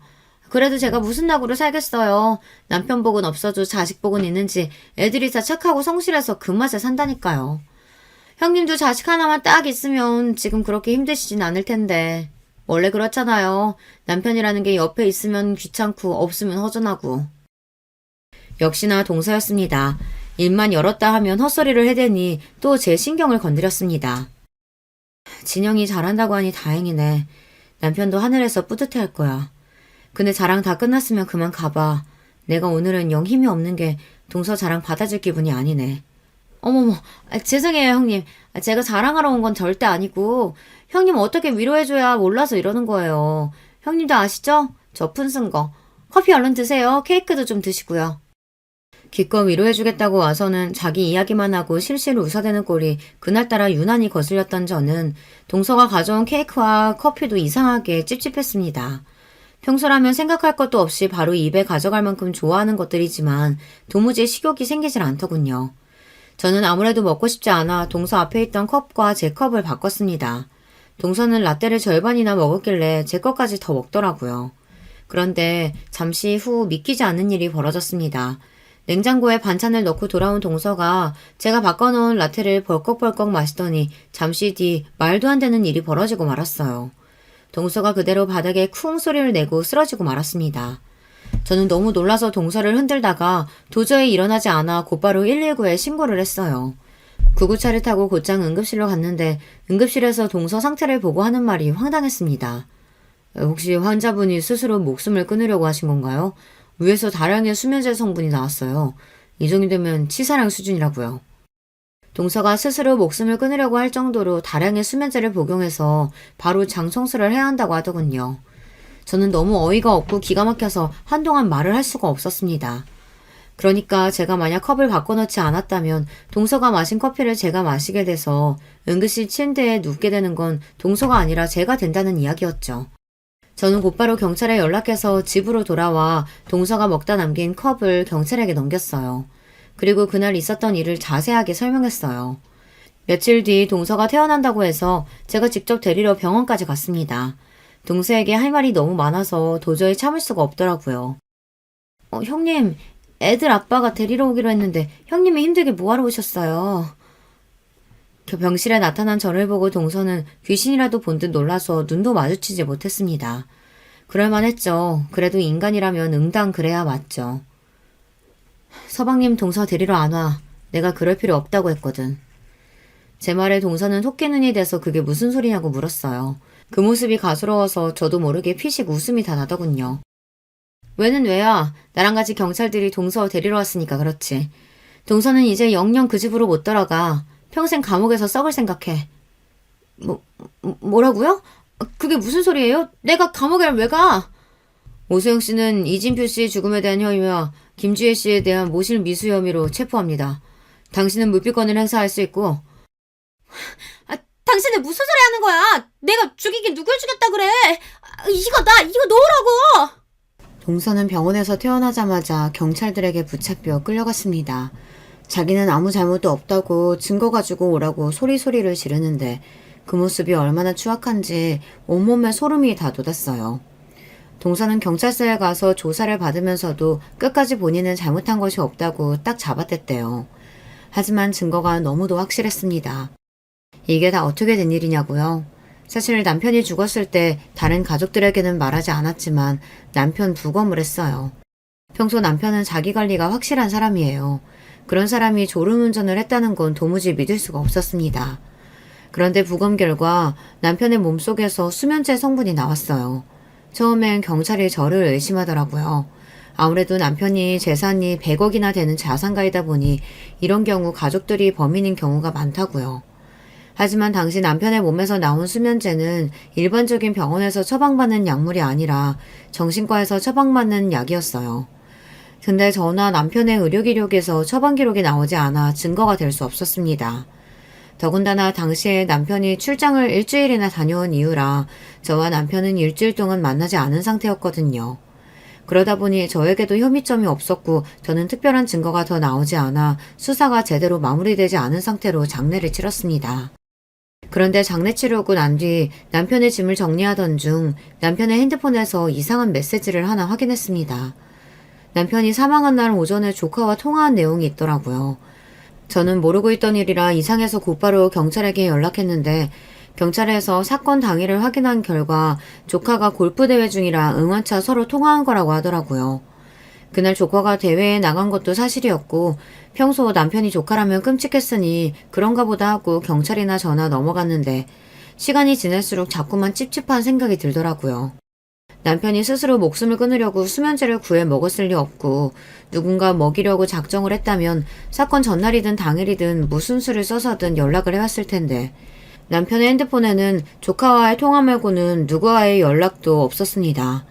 그래도 제가 무슨 낙으로 살겠어요. 남편 복은 없어도 자식 복은 있는지 애들이 다 착하고 성실해서 그 맛에 산다니까요. 형님도 자식 하나만 딱 있으면 지금 그렇게 힘드시진 않을 텐데. 원래 그렇잖아요. 남편이라는 게 옆에 있으면 귀찮고 없으면 허전하고. 역시나 동서였습니다. 입만 열었다 하면 헛소리를 해대니 또 제 신경을 건드렸습니다. 진영이 잘한다고 하니 다행이네. 남편도 하늘에서 뿌듯해할 거야. 근데 자랑 다 끝났으면 그만 가봐. 내가 오늘은 영 힘이 없는 게 동서 자랑 받아줄 기분이 아니네. 어머머, 죄송해요 형님. 제가 자랑하러 온 건 절대 아니고 형님 어떻게 위로해줘야 몰라서 이러는 거예요. 형님도 아시죠? 저 푼쓴 거. 커피 얼른 드세요. 케이크도 좀 드시고요. 기껏 위로해주겠다고 와서는 자기 이야기만 하고 실실 웃어대는 꼴이 그날따라 유난히 거슬렸던 저는 동서가 가져온 케이크와 커피도 이상하게 찝찝했습니다. 평소라면 생각할 것도 없이 바로 입에 가져갈 만큼 좋아하는 것들이지만 도무지 식욕이 생기질 않더군요. 저는 아무래도 먹고 싶지 않아 동서 앞에 있던 컵과 제 컵을 바꿨습니다. 동서는 라떼를 절반이나 먹었길래 제 것까지 더 먹더라고요. 그런데 잠시 후 믿기지 않는 일이 벌어졌습니다. 냉장고에 반찬을 넣고 돌아온 동서가 제가 바꿔놓은 라떼를 벌컥벌컥 마시더니 잠시 뒤 말도 안 되는 일이 벌어지고 말았어요. 동서가 그대로 바닥에 쿵 소리를 내고 쓰러지고 말았습니다. 저는 너무 놀라서 동서를 흔들다가 도저히 일어나지 않아 곧바로 119에 신고를 했어요. 구급차를 타고 곧장 응급실로 갔는데 응급실에서 동서 상태를 보고 하는 말이 황당했습니다. 혹시 환자분이 스스로 목숨을 끊으려고 하신 건가요? 위에서 다량의 수면제 성분이 나왔어요. 이 정도면 치사량 수준이라고요. 동서가 스스로 목숨을 끊으려고 할 정도로 다량의 수면제를 복용해서 바로 장 청소를 해야 한다고 하더군요. 저는 너무 어이가 없고 기가 막혀서 한동안 말을 할 수가 없었습니다. 그러니까 제가 만약 컵을 바꿔놓지 않았다면 동서가 마신 커피를 제가 마시게 돼서 응급실 침대에 눕게 되는 건 동서가 아니라 제가 된다는 이야기였죠. 저는 곧바로 경찰에 연락해서 집으로 돌아와 동서가 먹다 남긴 컵을 경찰에게 넘겼어요. 그리고 그날 있었던 일을 자세하게 설명했어요. 며칠 뒤 동서가 퇴원한다고 해서 제가 직접 데리러 병원까지 갔습니다. 동서에게 할 말이 너무 많아서 도저히 참을 수가 없더라고요. 형님, 애들 아빠가 데리러 오기로 했는데 형님이 힘들게 뭐하러 오셨어요? 병실에 나타난 저를 보고 동서는 귀신이라도 본 듯 놀라서 눈도 마주치지 못했습니다. 그럴만했죠. 그래도 인간이라면 응당 그래야 맞죠. 서방님 동서 데리러 안 와. 내가 그럴 필요 없다고 했거든. 제 말에 동서는 토끼눈이 돼서 그게 무슨 소리냐고 물었어요. 그 모습이 가스러워서 저도 모르게 피식 웃음이 다 나더군요. 왜는 왜야. 나랑 같이 경찰들이 동서 데리러 왔으니까 그렇지. 동서는 이제 영영 그 집으로 못 돌아가. 평생 감옥에서 썩을 생각해. 뭐라고요? 그게 무슨 소리예요? 내가 감옥에 왜 가? 오수영 씨는 이진표 씨의 죽음에 대한 혐의와 김주혜 씨에 대한 모실 미수 혐의로 체포합니다. 당신은 무피권을 행사할 수 있고. 당신은 무슨 소리 하는 거야? 내가 죽이긴 누굴 죽였다 그래? 이거 놓으라고! 동서는 병원에서 퇴원하자마자 경찰들에게 붙잡혀 끌려갔습니다. 자기는 아무 잘못도 없다고 증거 가지고 오라고 소리소리를 지르는데 그 모습이 얼마나 추악한지 온몸에 소름이 다 돋았어요. 동서는 경찰서에 가서 조사를 받으면서도 끝까지 본인은 잘못한 것이 없다고 딱 잡아댔대요. 하지만 증거가 너무도 확실했습니다. 이게 다 어떻게 된 일이냐고요? 사실 남편이 죽었을 때 다른 가족들에게는 말하지 않았지만 남편 부검을 했어요. 평소 남편은 자기 관리가 확실한 사람이에요. 그런 사람이 졸음운전을 했다는 건 도무지 믿을 수가 없었습니다. 그런데 부검 결과 남편의 몸속에서 수면제 성분이 나왔어요. 처음엔 경찰이 저를 의심하더라고요. 아무래도 남편이 재산이 100억이나 되는 자산가이다 보니 이런 경우 가족들이 범인인 경우가 많다고요. 하지만 당시 남편의 몸에서 나온 수면제는 일반적인 병원에서 처방받는 약물이 아니라 정신과에서 처방받는 약이었어요. 근데 저나 남편의 의료기록에서 처방 기록이 나오지 않아 증거가 될 수 없었습니다. 더군다나 당시에 남편이 출장을 일주일이나 다녀온 이유라 저와 남편은 일주일 동안 만나지 않은 상태였거든요. 그러다 보니 저에게도 혐의점이 없었고 저는 특별한 증거가 더 나오지 않아 수사가 제대로 마무리되지 않은 상태로 장례를 치렀습니다. 그런데 장례 치르고 난 뒤 남편의 짐을 정리하던 중 남편의 핸드폰에서 이상한 메시지를 하나 확인했습니다. 남편이 사망한 날 오전에 조카와 통화한 내용이 있더라고요. 저는 모르고 있던 일이라 이상해서 곧바로 경찰에게 연락했는데 경찰에서 사건 당일을 확인한 결과 조카가 골프대회 중이라 응원차 서로 통화한 거라고 하더라고요. 그날 조카가 대회에 나간 것도 사실이었고 평소 남편이 조카라면 끔찍했으니 그런가 보다 하고 경찰이나 전화 넘어갔는데 시간이 지날수록 자꾸만 찝찝한 생각이 들더라고요. 남편이 스스로 목숨을 끊으려고 수면제를 구해 먹었을 리 없고 누군가 먹이려고 작정을 했다면 사건 전날이든 당일이든 무슨 수를 써서든 연락을 해왔을 텐데 남편의 핸드폰에는 조카와의 통화 말고는 누구와의 연락도 없었습니다.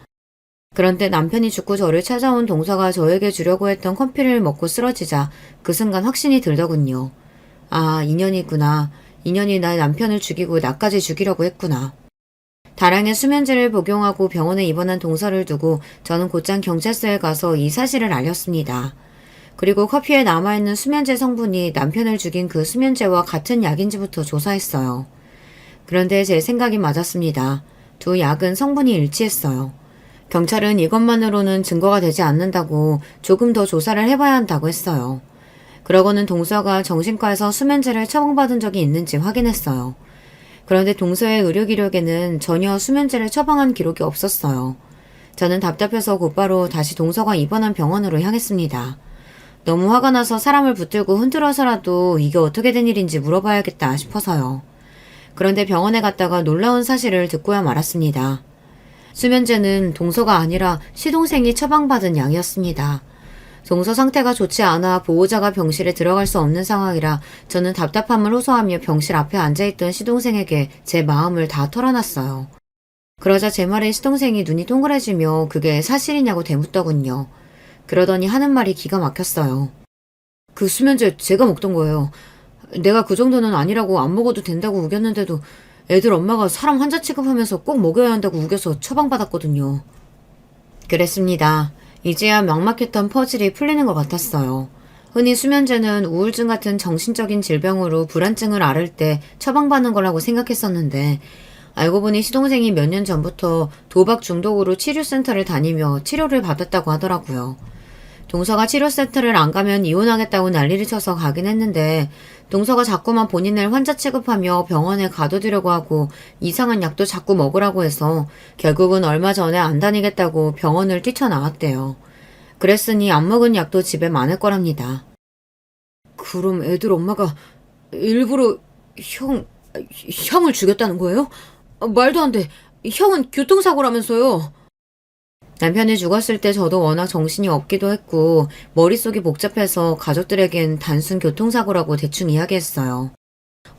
그런데 남편이 죽고 저를 찾아온 동서가 저에게 주려고 했던 커피를 먹고 쓰러지자 그 순간 확신이 들더군요. 아, 인연이구나. 인연이 나 남편을 죽이고 나까지 죽이려고 했구나. 다량의 수면제를 복용하고 병원에 입원한 동서를 두고 저는 곧장 경찰서에 가서 이 사실을 알렸습니다. 그리고 커피에 남아있는 수면제 성분이 남편을 죽인 그 수면제와 같은 약인지부터 조사했어요. 그런데 제 생각이 맞았습니다. 두 약은 성분이 일치했어요. 경찰은 이것만으로는 증거가 되지 않는다고 조금 더 조사를 해봐야 한다고 했어요. 그러고는 동서가 정신과에서 수면제를 처방받은 적이 있는지 확인했어요. 그런데 동서의 의료 기록에는 전혀 수면제를 처방한 기록이 없었어요. 저는 답답해서 곧바로 다시 동서가 입원한 병원으로 향했습니다. 너무 화가 나서 사람을 붙들고 흔들어서라도 이게 어떻게 된 일인지 물어봐야겠다 싶어서요. 그런데 병원에 갔다가 놀라운 사실을 듣고야 말았습니다. 수면제는 동서가 아니라 시동생이 처방받은 양이었습니다. 동서 상태가 좋지 않아 보호자가 병실에 들어갈 수 없는 상황이라 저는 답답함을 호소하며 병실 앞에 앉아있던 시동생에게 제 마음을 다 털어놨어요. 그러자 제 말에 시동생이 눈이 동그래지며 그게 사실이냐고 되묻더군요. 그러더니 하는 말이 기가 막혔어요. 그 수면제 제가 먹던 거예요. 내가 그 정도는 아니라고 안 먹어도 된다고 우겼는데도 애들 엄마가 사람 환자 취급하면서 꼭 먹여야 한다고 우겨서 처방받았거든요. 그랬습니다. 이제야 막막했던 퍼즐이 풀리는 것 같았어요. 흔히 수면제는 우울증 같은 정신적인 질병으로 불안증을 앓을 때 처방받는 거라고 생각했었는데 알고 보니 시동생이 몇 년 전부터 도박 중독으로 치료센터를 다니며 치료를 받았다고 하더라고요. 동서가 치료센터를 안 가면 이혼하겠다고 난리를 쳐서 가긴 했는데 동서가 자꾸만 본인을 환자 취급하며 병원에 가둬두려고 하고 이상한 약도 자꾸 먹으라고 해서 결국은 얼마 전에 안 다니겠다고 병원을 뛰쳐나왔대요. 그랬으니 안 먹은 약도 집에 많을 거랍니다. 그럼 애들 엄마가 일부러 형을 죽였다는 거예요? 말도 안 돼. 형은 교통사고라면서요. 남편이 죽었을 때 저도 워낙 정신이 없기도 했고 머릿속이 복잡해서 가족들에겐 단순 교통사고라고 대충 이야기했어요.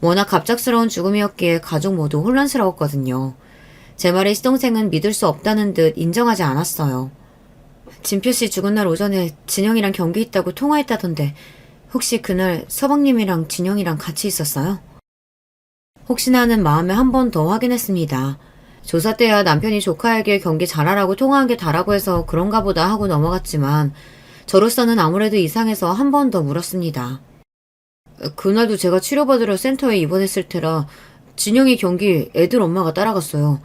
워낙 갑작스러운 죽음이었기에 가족 모두 혼란스러웠거든요. 제 말에 시동생은 믿을 수 없다는 듯 인정하지 않았어요. 진표씨 죽은 날 오전에 진영이랑 경기 있다고 통화했다던데 혹시 그날 서방님이랑 진영이랑 같이 있었어요? 혹시나 하는 마음에 한 번 더 확인했습니다. 조사 때야 남편이 조카에게 경기 잘하라고 통화한 게 다라고 해서 그런가 보다 하고 넘어갔지만 저로서는 아무래도 이상해서 한 번 더 물었습니다. 그날도 제가 치료받으러 센터에 입원했을 테라 진영이 경기 애들 엄마가 따라갔어요.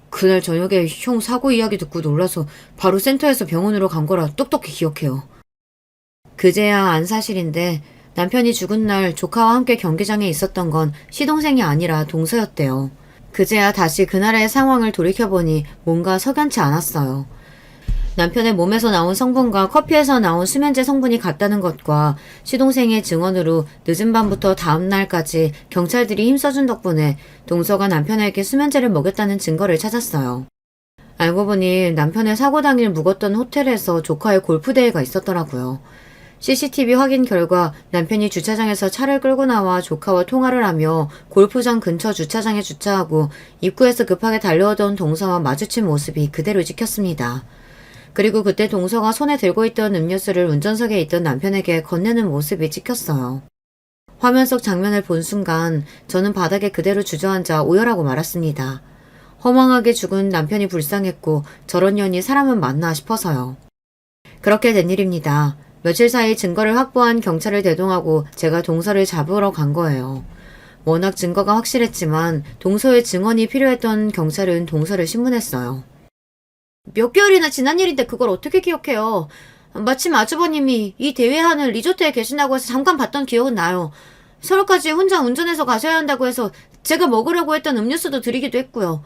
그날 저녁에 형 사고 이야기 듣고 놀라서 바로 센터에서 병원으로 간 거라 똑똑히 기억해요. 그제야 안 사실인데 남편이 죽은 날 조카와 함께 경기장에 있었던 건 시동생이 아니라 동서였대요. 그제야 다시 그날의 상황을 돌이켜보니 뭔가 석연치 않았어요. 남편의 몸에서 나온 성분과 커피에서 나온 수면제 성분이 같다는 것과 시동생의 증언으로 늦은 밤부터 다음 날까지 경찰들이 힘써준 덕분에 동서가 남편에게 수면제를 먹였다는 증거를 찾았어요. 알고 보니 남편의 사고 당일 묵었던 호텔에서 조카의 골프대회가 있었더라고요. CCTV 확인 결과 남편이 주차장에서 차를 끌고 나와 조카와 통화를 하며 골프장 근처 주차장에 주차하고 입구에서 급하게 달려오던 동서와 마주친 모습이 그대로 찍혔습니다. 그리고 그때 동서가 손에 들고 있던 음료수를 운전석에 있던 남편에게 건네는 모습이 찍혔어요. 화면 속 장면을 본 순간 저는 바닥에 그대로 주저앉아 오열하고 말았습니다. 허망하게 죽은 남편이 불쌍했고 저런 년이 사람은 맞나 싶어서요. 그렇게 된 일입니다. 며칠 사이 증거를 확보한 경찰을 대동하고 제가 동서를 잡으러 간 거예요. 워낙 증거가 확실했지만 동서의 증언이 필요했던 경찰은 동서를 신문했어요. 몇 개월이나 지난 일인데 그걸 어떻게 기억해요? 마침 아주버님이 이 대회하는 리조트에 계신다고 해서 잠깐 봤던 기억은 나요. 서울까지 혼자 운전해서 가셔야 한다고 해서 제가 먹으려고 했던 음료수도 드리기도 했고요.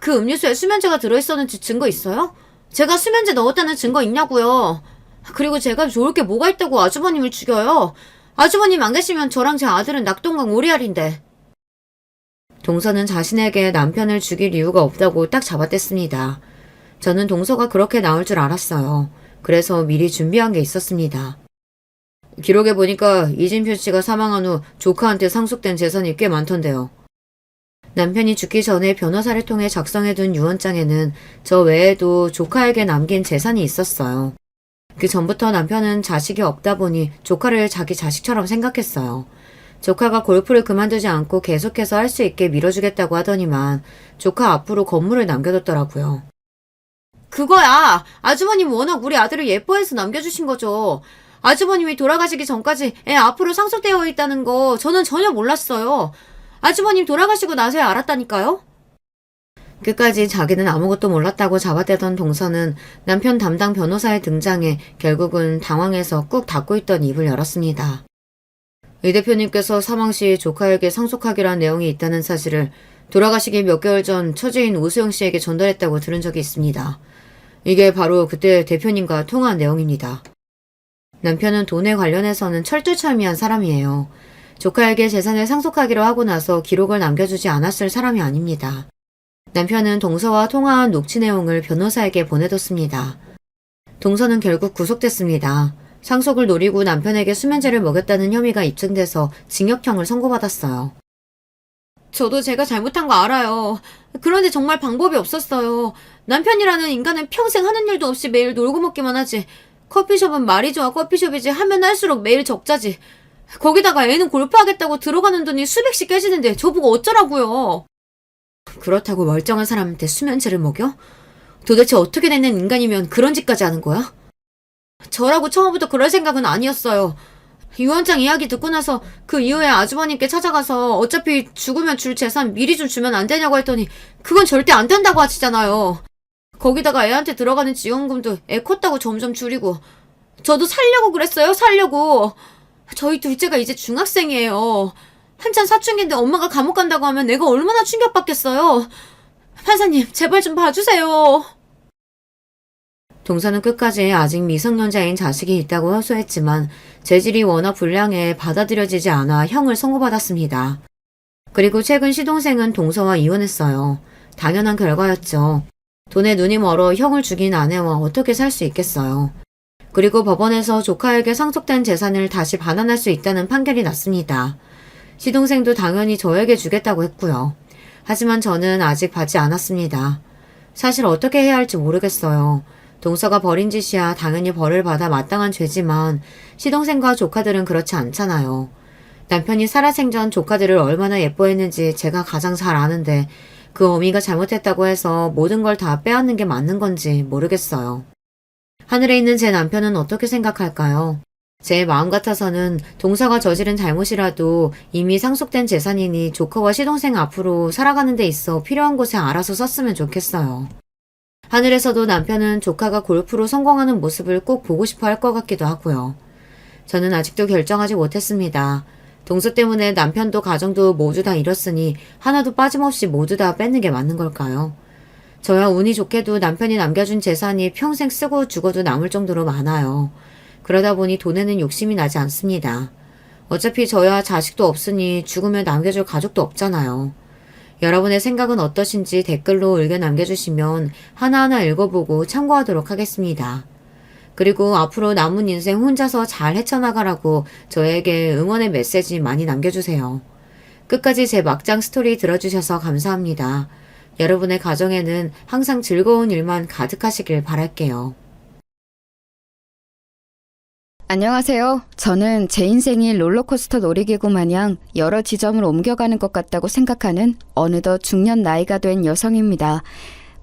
그 음료수에 수면제가 들어있었는지 증거 있어요? 제가 수면제 넣었다는 증거 있냐고요. 그리고 제가 좋을 게 뭐가 있다고 아주버님을 죽여요. 아주버님 안 계시면 저랑 제 아들은 낙동강 오리알인데. 동서는 자신에게 남편을 죽일 이유가 없다고 딱 잡아댔습니다. 저는 동서가 그렇게 나올 줄 알았어요. 그래서 미리 준비한 게 있었습니다. 기록에 보니까 이진표 씨가 사망한 후 조카한테 상속된 재산이 꽤 많던데요. 남편이 죽기 전에 변호사를 통해 작성해둔 유언장에는 저 외에도 조카에게 남긴 재산이 있었어요. 그 전부터 남편은 자식이 없다 보니 조카를 자기 자식처럼 생각했어요. 조카가 골프를 그만두지 않고 계속해서 할 수 있게 밀어주겠다고 하더니만 조카 앞으로 건물을 남겨뒀더라고요. 그거야! 아주버님 워낙 우리 아들을 예뻐해서 남겨주신 거죠. 아주버님이 돌아가시기 전까지 애 앞으로 상속되어 있다는 거 저는 전혀 몰랐어요. 아주버님 돌아가시고 나서야 알았다니까요? 끝까지 자기는 아무것도 몰랐다고 잡아대던 동서는 남편 담당 변호사의 등장에 결국은 당황해서 꾹 닫고 있던 입을 열었습니다. 이 대표님께서 사망 시 조카에게 상속하기로 한 내용이 있다는 사실을 돌아가시기 몇 개월 전 처제인 오수영 씨에게 전달했다고 들은 적이 있습니다. 이게 바로 그때 대표님과 통화한 내용입니다. 남편은 돈에 관련해서는 철두철미한 사람이에요. 조카에게 재산을 상속하기로 하고 나서 기록을 남겨주지 않았을 사람이 아닙니다. 남편은 동서와 통화한 녹취 내용을 변호사에게 보내뒀습니다. 동서는 결국 구속됐습니다. 상속을 노리고 남편에게 수면제를 먹였다는 혐의가 입증돼서 징역형을 선고받았어요. 저도 제가 잘못한 거 알아요. 그런데 정말 방법이 없었어요. 남편이라는 인간은 평생 하는 일도 없이 매일 놀고 먹기만 하지. 커피숍은 말이 좋아 커피숍이지 하면 할수록 매일 적자지. 거기다가 애는 골프하겠다고 들어가는 돈이 수백씩 깨지는데 저보고 어쩌라고요. 그렇다고 멀쩡한 사람한테 수면제를 먹여? 도대체 어떻게 되는 인간이면 그런 짓까지 하는 거야? 저라고 처음부터 그럴 생각은 아니었어요. 유언장 이야기 듣고 나서 그 이후에 아주버님께 찾아가서 어차피 죽으면 줄 재산 미리 좀 주면 안 되냐고 했더니 그건 절대 안 된다고 하시잖아요. 거기다가 애한테 들어가는 지원금도 애 컸다고 점점 줄이고 저도 살려고 그랬어요. 살려고. 저희 둘째가 이제 중학생이에요. 한참 사춘기인데 엄마가 감옥 간다고 하면 내가 얼마나 충격받겠어요. 판사님 제발 좀 봐주세요. 동서는 끝까지 아직 미성년자인 자식이 있다고 호소했지만 재질이 워낙 불량해 받아들여지지 않아 형을 선고받았습니다. 그리고 최근 시동생은 동서와 이혼했어요. 당연한 결과였죠. 돈에 눈이 멀어 형을 죽인 아내와 어떻게 살 수 있겠어요. 그리고 법원에서 조카에게 상속된 재산을 다시 반환할 수 있다는 판결이 났습니다. 시동생도 당연히 저에게 주겠다고 했고요. 하지만 저는 아직 받지 않았습니다. 사실 어떻게 해야 할지 모르겠어요. 동서가 벌인 짓이야 당연히 벌을 받아 마땅한 죄지만 시동생과 조카들은 그렇지 않잖아요. 남편이 살아생전 조카들을 얼마나 예뻐했는지 제가 가장 잘 아는데 그 어미가 잘못했다고 해서 모든 걸 다 빼앗는 게 맞는 건지 모르겠어요. 하늘에 있는 제 남편은 어떻게 생각할까요? 제 마음 같아서는 동서가 저지른 잘못이라도 이미 상속된 재산이니 조카와 시동생 앞으로 살아가는 데 있어 필요한 곳에 알아서 썼으면 좋겠어요. 하늘에서도 남편은 조카가 골프로 성공하는 모습을 꼭 보고 싶어 할 것 같기도 하고요. 저는 아직도 결정하지 못했습니다. 동서 때문에 남편도 가정도 모두 다 잃었으니 하나도 빠짐없이 모두 다 뺏는 게 맞는 걸까요? 저야 운이 좋게도 남편이 남겨준 재산이 평생 쓰고 죽어도 남을 정도로 많아요. 그러다 보니 돈에는 욕심이 나지 않습니다. 어차피 저야 자식도 없으니 죽으면 남겨줄 가족도 없잖아요. 여러분의 생각은 어떠신지 댓글로 의견 남겨주시면 하나하나 읽어보고 참고하도록 하겠습니다. 그리고 앞으로 남은 인생 혼자서 잘 헤쳐나가라고 저에게 응원의 메시지 많이 남겨주세요. 끝까지 제 막장 스토리 들어주셔서 감사합니다. 여러분의 가정에는 항상 즐거운 일만 가득하시길 바랄게요. 안녕하세요. 저는 제 인생이 롤러코스터 놀이기구 마냥 여러 지점을 옮겨가는 것 같다고 생각하는 어느덧 중년 나이가 된 여성입니다.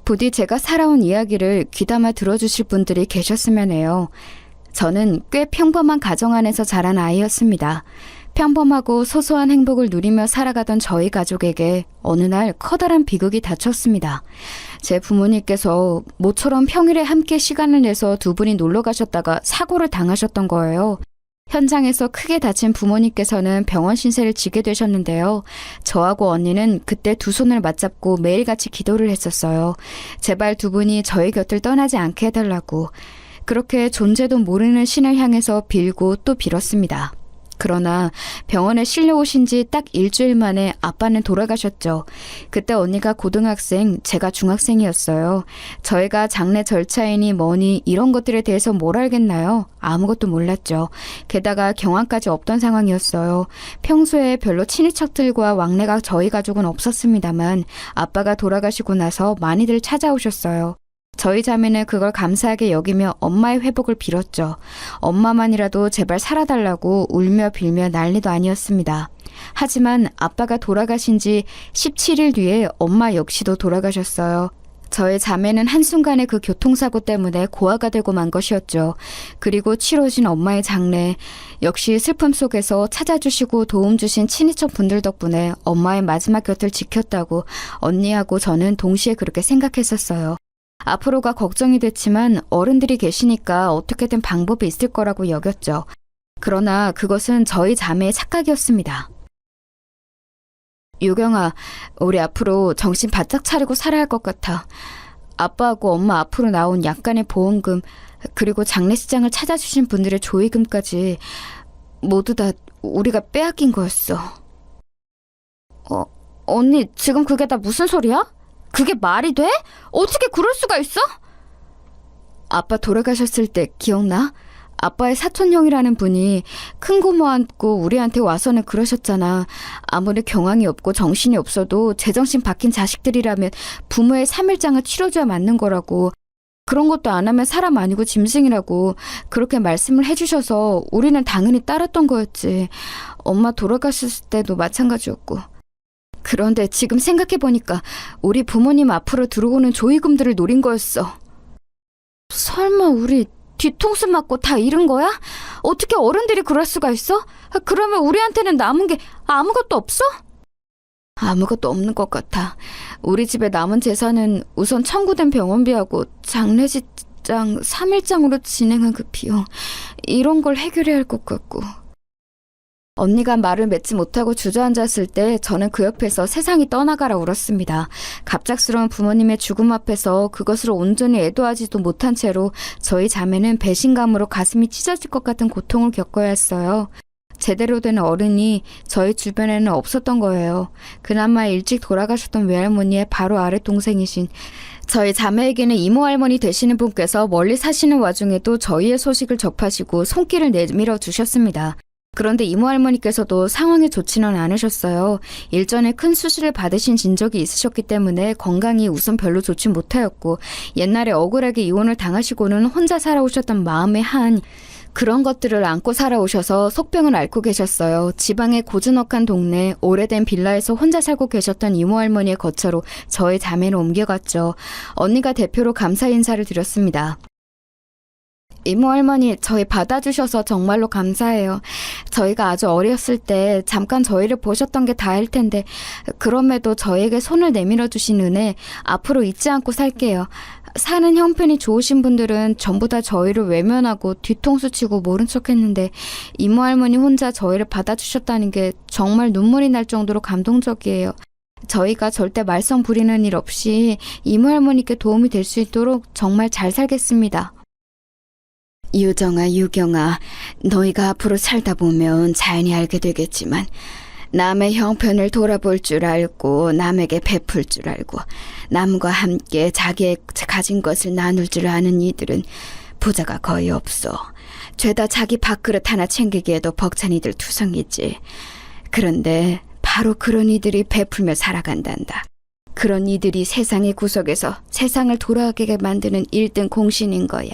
부디 제가 살아온 이야기를 귀담아 들어주실 분들이 계셨으면 해요. 저는 꽤 평범한 가정 안에서 자란 아이였습니다. 평범하고 소소한 행복을 누리며 살아가던 저희 가족에게 어느 날 커다란 비극이 닥쳤습니다. 제 부모님께서 모처럼 평일에 함께 시간을 내서 두 분이 놀러 가셨다가 사고를 당하셨던 거예요. 현장에서 크게 다친 부모님께서는 병원 신세를 지게 되셨는데요. 저하고 언니는 그때 두 손을 맞잡고 매일같이 기도를 했었어요. 제발 두 분이 저희 곁을 떠나지 않게 해달라고. 그렇게 존재도 모르는 신을 향해서 빌고 또 빌었습니다. 그러나 병원에 실려오신 지 딱 일주일 만에 아빠는 돌아가셨죠. 그때 언니가 고등학생, 제가 중학생이었어요. 저희가 장례 절차이니 뭐니 이런 것들에 대해서 뭘 알겠나요? 아무것도 몰랐죠. 게다가 경황까지 없던 상황이었어요. 평소에 별로 친인척들과 왕래가 저희 가족은 없었습니다만 아빠가 돌아가시고 나서 많이들 찾아오셨어요. 저희 자매는 그걸 감사하게 여기며 엄마의 회복을 빌었죠. 엄마만이라도 제발 살아달라고 울며 빌며 난리도 아니었습니다. 하지만 아빠가 돌아가신 지 17일 뒤에 엄마 역시도 돌아가셨어요. 저의 자매는 한순간에 그 교통사고 때문에 고아가 되고 만 것이었죠. 그리고 치러진 엄마의 장례. 역시 슬픔 속에서 찾아주시고 도움 주신 친인척 분들 덕분에 엄마의 마지막 곁을 지켰다고 언니하고 저는 동시에 그렇게 생각했었어요. 앞으로가 걱정이 됐지만 어른들이 계시니까 어떻게든 방법이 있을 거라고 여겼죠. 그러나 그것은 저희 자매의 착각이었습니다. 유경아, 우리 앞으로 정신 바짝 차리고 살아야 할 것 같아. 아빠하고 엄마 앞으로 나온 약간의 보험금, 그리고 장례식장을 찾아주신 분들의 조의금까지 모두 다 우리가 빼앗긴 거였어. 언니, 지금 그게 다 무슨 소리야? 그게 말이 돼? 어떻게 그럴 수가 있어? 아빠 돌아가셨을 때 기억나? 아빠의 사촌형이라는 분이 큰 고모 안고 우리한테 와서는 그러셨잖아. 아무리 경황이 없고 정신이 없어도 제정신 박힌 자식들이라면 부모의 3일장을 치러줘야 맞는 거라고. 그런 것도 안 하면 사람 아니고 짐승이라고 그렇게 말씀을 해주셔서 우리는 당연히 따랐던 거였지. 엄마 돌아가셨을 때도 마찬가지였고. 그런데 지금 생각해보니까 우리 부모님 앞으로 들어오는 조의금들을 노린 거였어. 설마 우리 뒤통수 맞고 다 잃은 거야? 어떻게 어른들이 그럴 수가 있어? 그러면 우리한테는 남은 게 아무것도 없어? 아무것도 없는 것 같아. 우리 집에 남은 재산은 우선 청구된 병원비하고 장례식장 3일장으로 진행한 그 비용, 이런 걸 해결해야 할 것 같고. 언니가 말을 맺지 못하고 주저앉았을 때 저는 그 옆에서 세상이 떠나가라 울었습니다. 갑작스러운 부모님의 죽음 앞에서 그것을 온전히 애도하지도 못한 채로 저희 자매는 배신감으로 가슴이 찢어질 것 같은 고통을 겪어야 했어요. 제대로 된 어른이 저희 주변에는 없었던 거예요. 그나마 일찍 돌아가셨던 외할머니의 바로 아래 동생이신 저희 자매에게는 이모 할머니 되시는 분께서 멀리 사시는 와중에도 저희의 소식을 접하시고 손길을 내밀어 주셨습니다. 그런데 이모 할머니께서도 상황이 좋지는 않으셨어요. 일전에 큰 수술을 받으신 진적이 있으셨기 때문에 건강이 우선 별로 좋지 못하였고 옛날에 억울하게 이혼을 당하시고는 혼자 살아오셨던 마음의 한 그런 것들을 안고 살아오셔서 속병을 앓고 계셨어요. 지방의 고즈넉한 동네 오래된 빌라에서 혼자 살고 계셨던 이모 할머니의 거처로 저희 자매를 옮겨갔죠. 언니가 대표로 감사 인사를 드렸습니다. 이모 할머니, 저희 받아주셔서 정말로 감사해요. 저희가 아주 어렸을 때 잠깐 저희를 보셨던 게 다일 텐데 그럼에도 저에게 손을 내밀어 주신 은혜 앞으로 잊지 않고 살게요. 사는 형편이 좋으신 분들은 전부 다 저희를 외면하고 뒤통수 치고 모른 척했는데 이모 할머니 혼자 저희를 받아주셨다는 게 정말 눈물이 날 정도로 감동적이에요. 저희가 절대 말썽 부리는 일 없이 이모 할머니께 도움이 될 수 있도록 정말 잘 살겠습니다. 유정아, 유경아, 너희가 앞으로 살다 보면 자연히 알게 되겠지만 남의 형편을 돌아볼 줄 알고 남에게 베풀 줄 알고 남과 함께 자기의 가진 것을 나눌 줄 아는 이들은 부자가 거의 없어. 죄다 자기 밥그릇 하나 챙기기에도 벅찬 이들 투성이지. 그런데 바로 그런 이들이 베풀며 살아간단다. 그런 이들이 세상의 구석에서 세상을 돌아가게 만드는 1등 공신인 거야.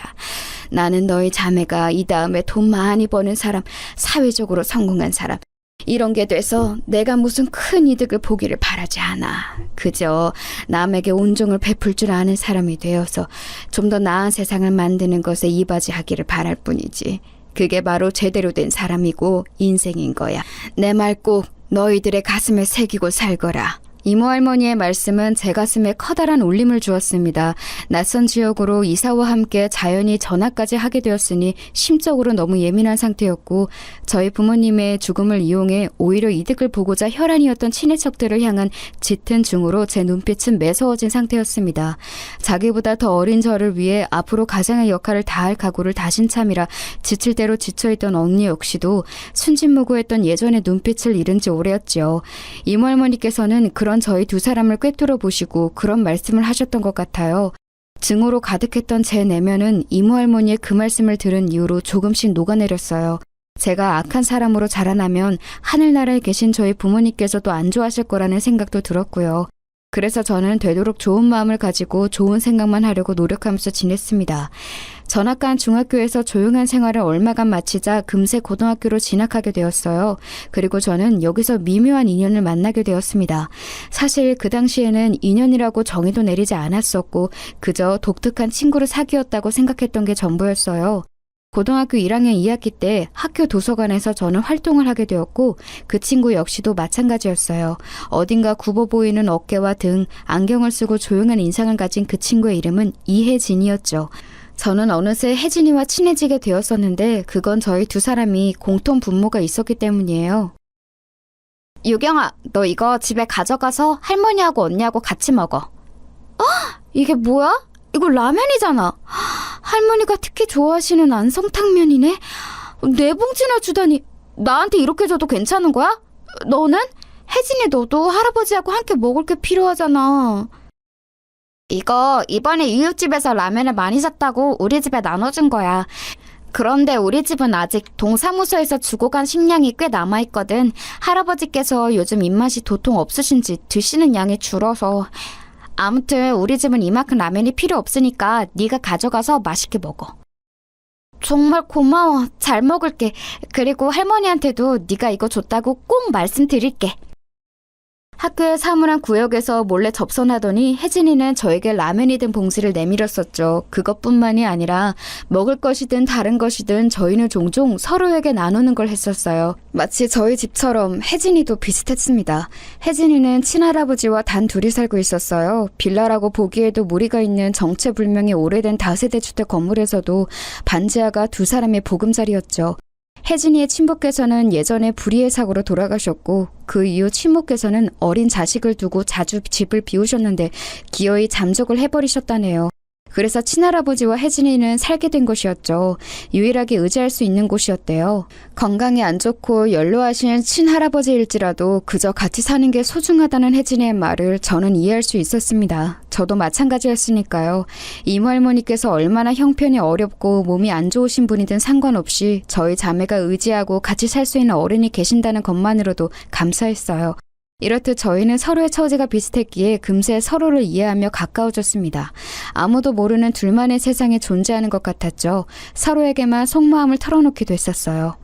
나는 너희 자매가 이 다음에 돈 많이 버는 사람, 사회적으로 성공한 사람, 이런 게 돼서 내가 무슨 큰 이득을 보기를 바라지 않아. 그저 남에게 온종을 베풀 줄 아는 사람이 되어서 좀 더 나은 세상을 만드는 것에 이바지하기를 바랄 뿐이지. 그게 바로 제대로 된 사람이고 인생인 거야. 내 말 꼭 너희들의 가슴에 새기고 살거라. 이모 할머니의 말씀은 제 가슴에 커다란 울림을 주었습니다. 낯선 지역으로 이사와 함께 자연히 전화까지 하게 되었으니 심적으로 너무 예민한 상태였고 저희 부모님의 죽음을 이용해 오히려 이득을 보고자 혈안이었던 친인척들을 향한 짙은 중으로 제 눈빛은 매서워진 상태였습니다. 자기보다 더 어린 저를 위해 앞으로 가장의 역할을 다할 각오를 다진 참이라 지칠 대로 지쳐있던 언니 역시도 순진무구했던 예전의 눈빛을 잃은 지 오래였지요. 이모 할머니께서는 그런 저희 두 사람을 꿰뚫어 보시고 그런 말씀을 하셨던 것 같아요. 증오로 가득했던 제 내면은 이모 할머니의 그 말씀을 들은 이후로 조금씩 녹아내렸어요. 제가 악한 사람으로 자라나면 하늘나라에 계신 저희 부모님께서도 안 좋아하실 거라는 생각도 들었고요. 그래서 저는 되도록 좋은 마음을 가지고 좋은 생각만 하려고 노력하면서 지냈습니다. 전학간 중학교에서 조용한 생활을 얼마간 마치자 금세 고등학교로 진학하게 되었어요. 그리고 저는 여기서 미묘한 인연을 만나게 되었습니다. 사실 그 당시에는 인연이라고 정의도 내리지 않았었고 그저 독특한 친구를 사귀었다고 생각했던 게 전부였어요. 고등학교 1학년 2학기 때 학교 도서관에서 저는 활동을 하게 되었고 그 친구 역시도 마찬가지였어요. 어딘가 굽어 보이는 어깨와 등, 안경을 쓰고 조용한 인상을 가진 그 친구의 이름은 이혜진이었죠. 저는 어느새 혜진이와 친해지게 되었었는데 그건 저희 두 사람이 공통 분모가 있었기 때문이에요. 유경아, 너 이거 집에 가져가서 할머니하고 언니하고 같이 먹어. 이게 뭐야? 이거 라면이잖아. 할머니가 특히 좋아하시는 안성탕면이네. 네 봉지나 주다니. 나한테 이렇게 줘도 괜찮은 거야? 너는? 혜진이 너도 할아버지하고 함께 먹을 게 필요하잖아. 이거 이번에 이웃집에서 라면을 많이 샀다고 우리 집에 나눠준 거야. 그런데 우리 집은 아직 동사무소에서 주고 간 식량이 꽤 남아있거든. 할아버지께서 요즘 입맛이 도통 없으신지 드시는 양이 줄어서. 아무튼 우리 집은 이만큼 라면이 필요 없으니까 네가 가져가서 맛있게 먹어. 정말 고마워. 잘 먹을게. 그리고 할머니한테도 네가 이거 줬다고 꼭 말씀드릴게. 학교의 사물함 구역에서 몰래 접선하더니 혜진이는 저에게 라면이 든 봉지를 내밀었었죠. 그것뿐만이 아니라 먹을 것이든 다른 것이든 저희는 종종 서로에게 나누는 걸 했었어요. 마치 저희 집처럼 혜진이도 비슷했습니다. 혜진이는 친할아버지와 단 둘이 살고 있었어요. 빌라라고 보기에도 무리가 있는 정체불명의 오래된 다세대 주택 건물에서도 반지하가 두 사람의 보금자리였죠. 혜진이의 친부께서는 예전에 불의의 사고로 돌아가셨고 그 이후 친모께서는 어린 자식을 두고 자주 집을 비우셨는데 기어이 잠적을 해버리셨다네요. 그래서 친할아버지와 혜진이는 살게 된 곳이었죠. 유일하게 의지할 수 있는 곳이었대요. 건강이 안 좋고 연로하신 친할아버지일지라도 그저 같이 사는 게 소중하다는 혜진이의 말을 저는 이해할 수 있었습니다. 저도 마찬가지였으니까요. 이모 할머니께서 얼마나 형편이 어렵고 몸이 안 좋으신 분이든 상관없이 저희 자매가 의지하고 같이 살 수 있는 어른이 계신다는 것만으로도 감사했어요. 이렇듯 저희는 서로의 처지가 비슷했기에 금세 서로를 이해하며 가까워졌습니다. 아무도 모르는 둘만의 세상에 존재하는 것 같았죠. 서로에게만 속마음을 털어놓기도 했었어요.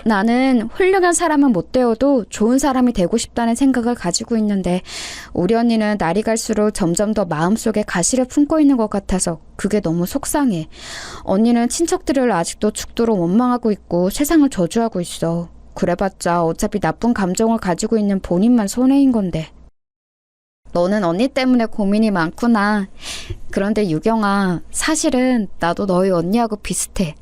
나는 훌륭한 사람은 못 되어도 좋은 사람이 되고 싶다는 생각을 가지고 있는데 우리 언니는 날이 갈수록 점점 더 마음속에 가시를 품고 있는 것 같아서 그게 너무 속상해. 언니는 친척들을 아직도 죽도록 원망하고 있고 세상을 저주하고 있어. 그래봤자 어차피 나쁜 감정을 가지고 있는 본인만 손해인 건데. 너는 언니 때문에 고민이 많구나. 그런데 유경아, 사실은 나도 너희 언니하고 비슷해.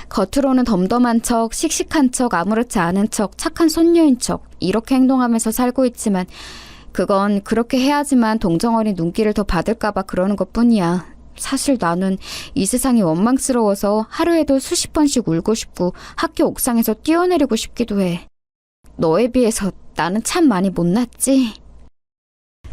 겉으로는 덤덤한 척, 씩씩한 척, 아무렇지 않은 척, 착한 손녀인 척 이렇게 행동하면서 살고 있지만 그건 그렇게 해야지만 동정어린 눈길을 더 받을까 봐 그러는 것뿐이야. 사실 나는 이 세상이 원망스러워서 하루에도 수십 번씩 울고 싶고 학교 옥상에서 뛰어내리고 싶기도 해. 너에 비해서 나는 참 많이 못났지?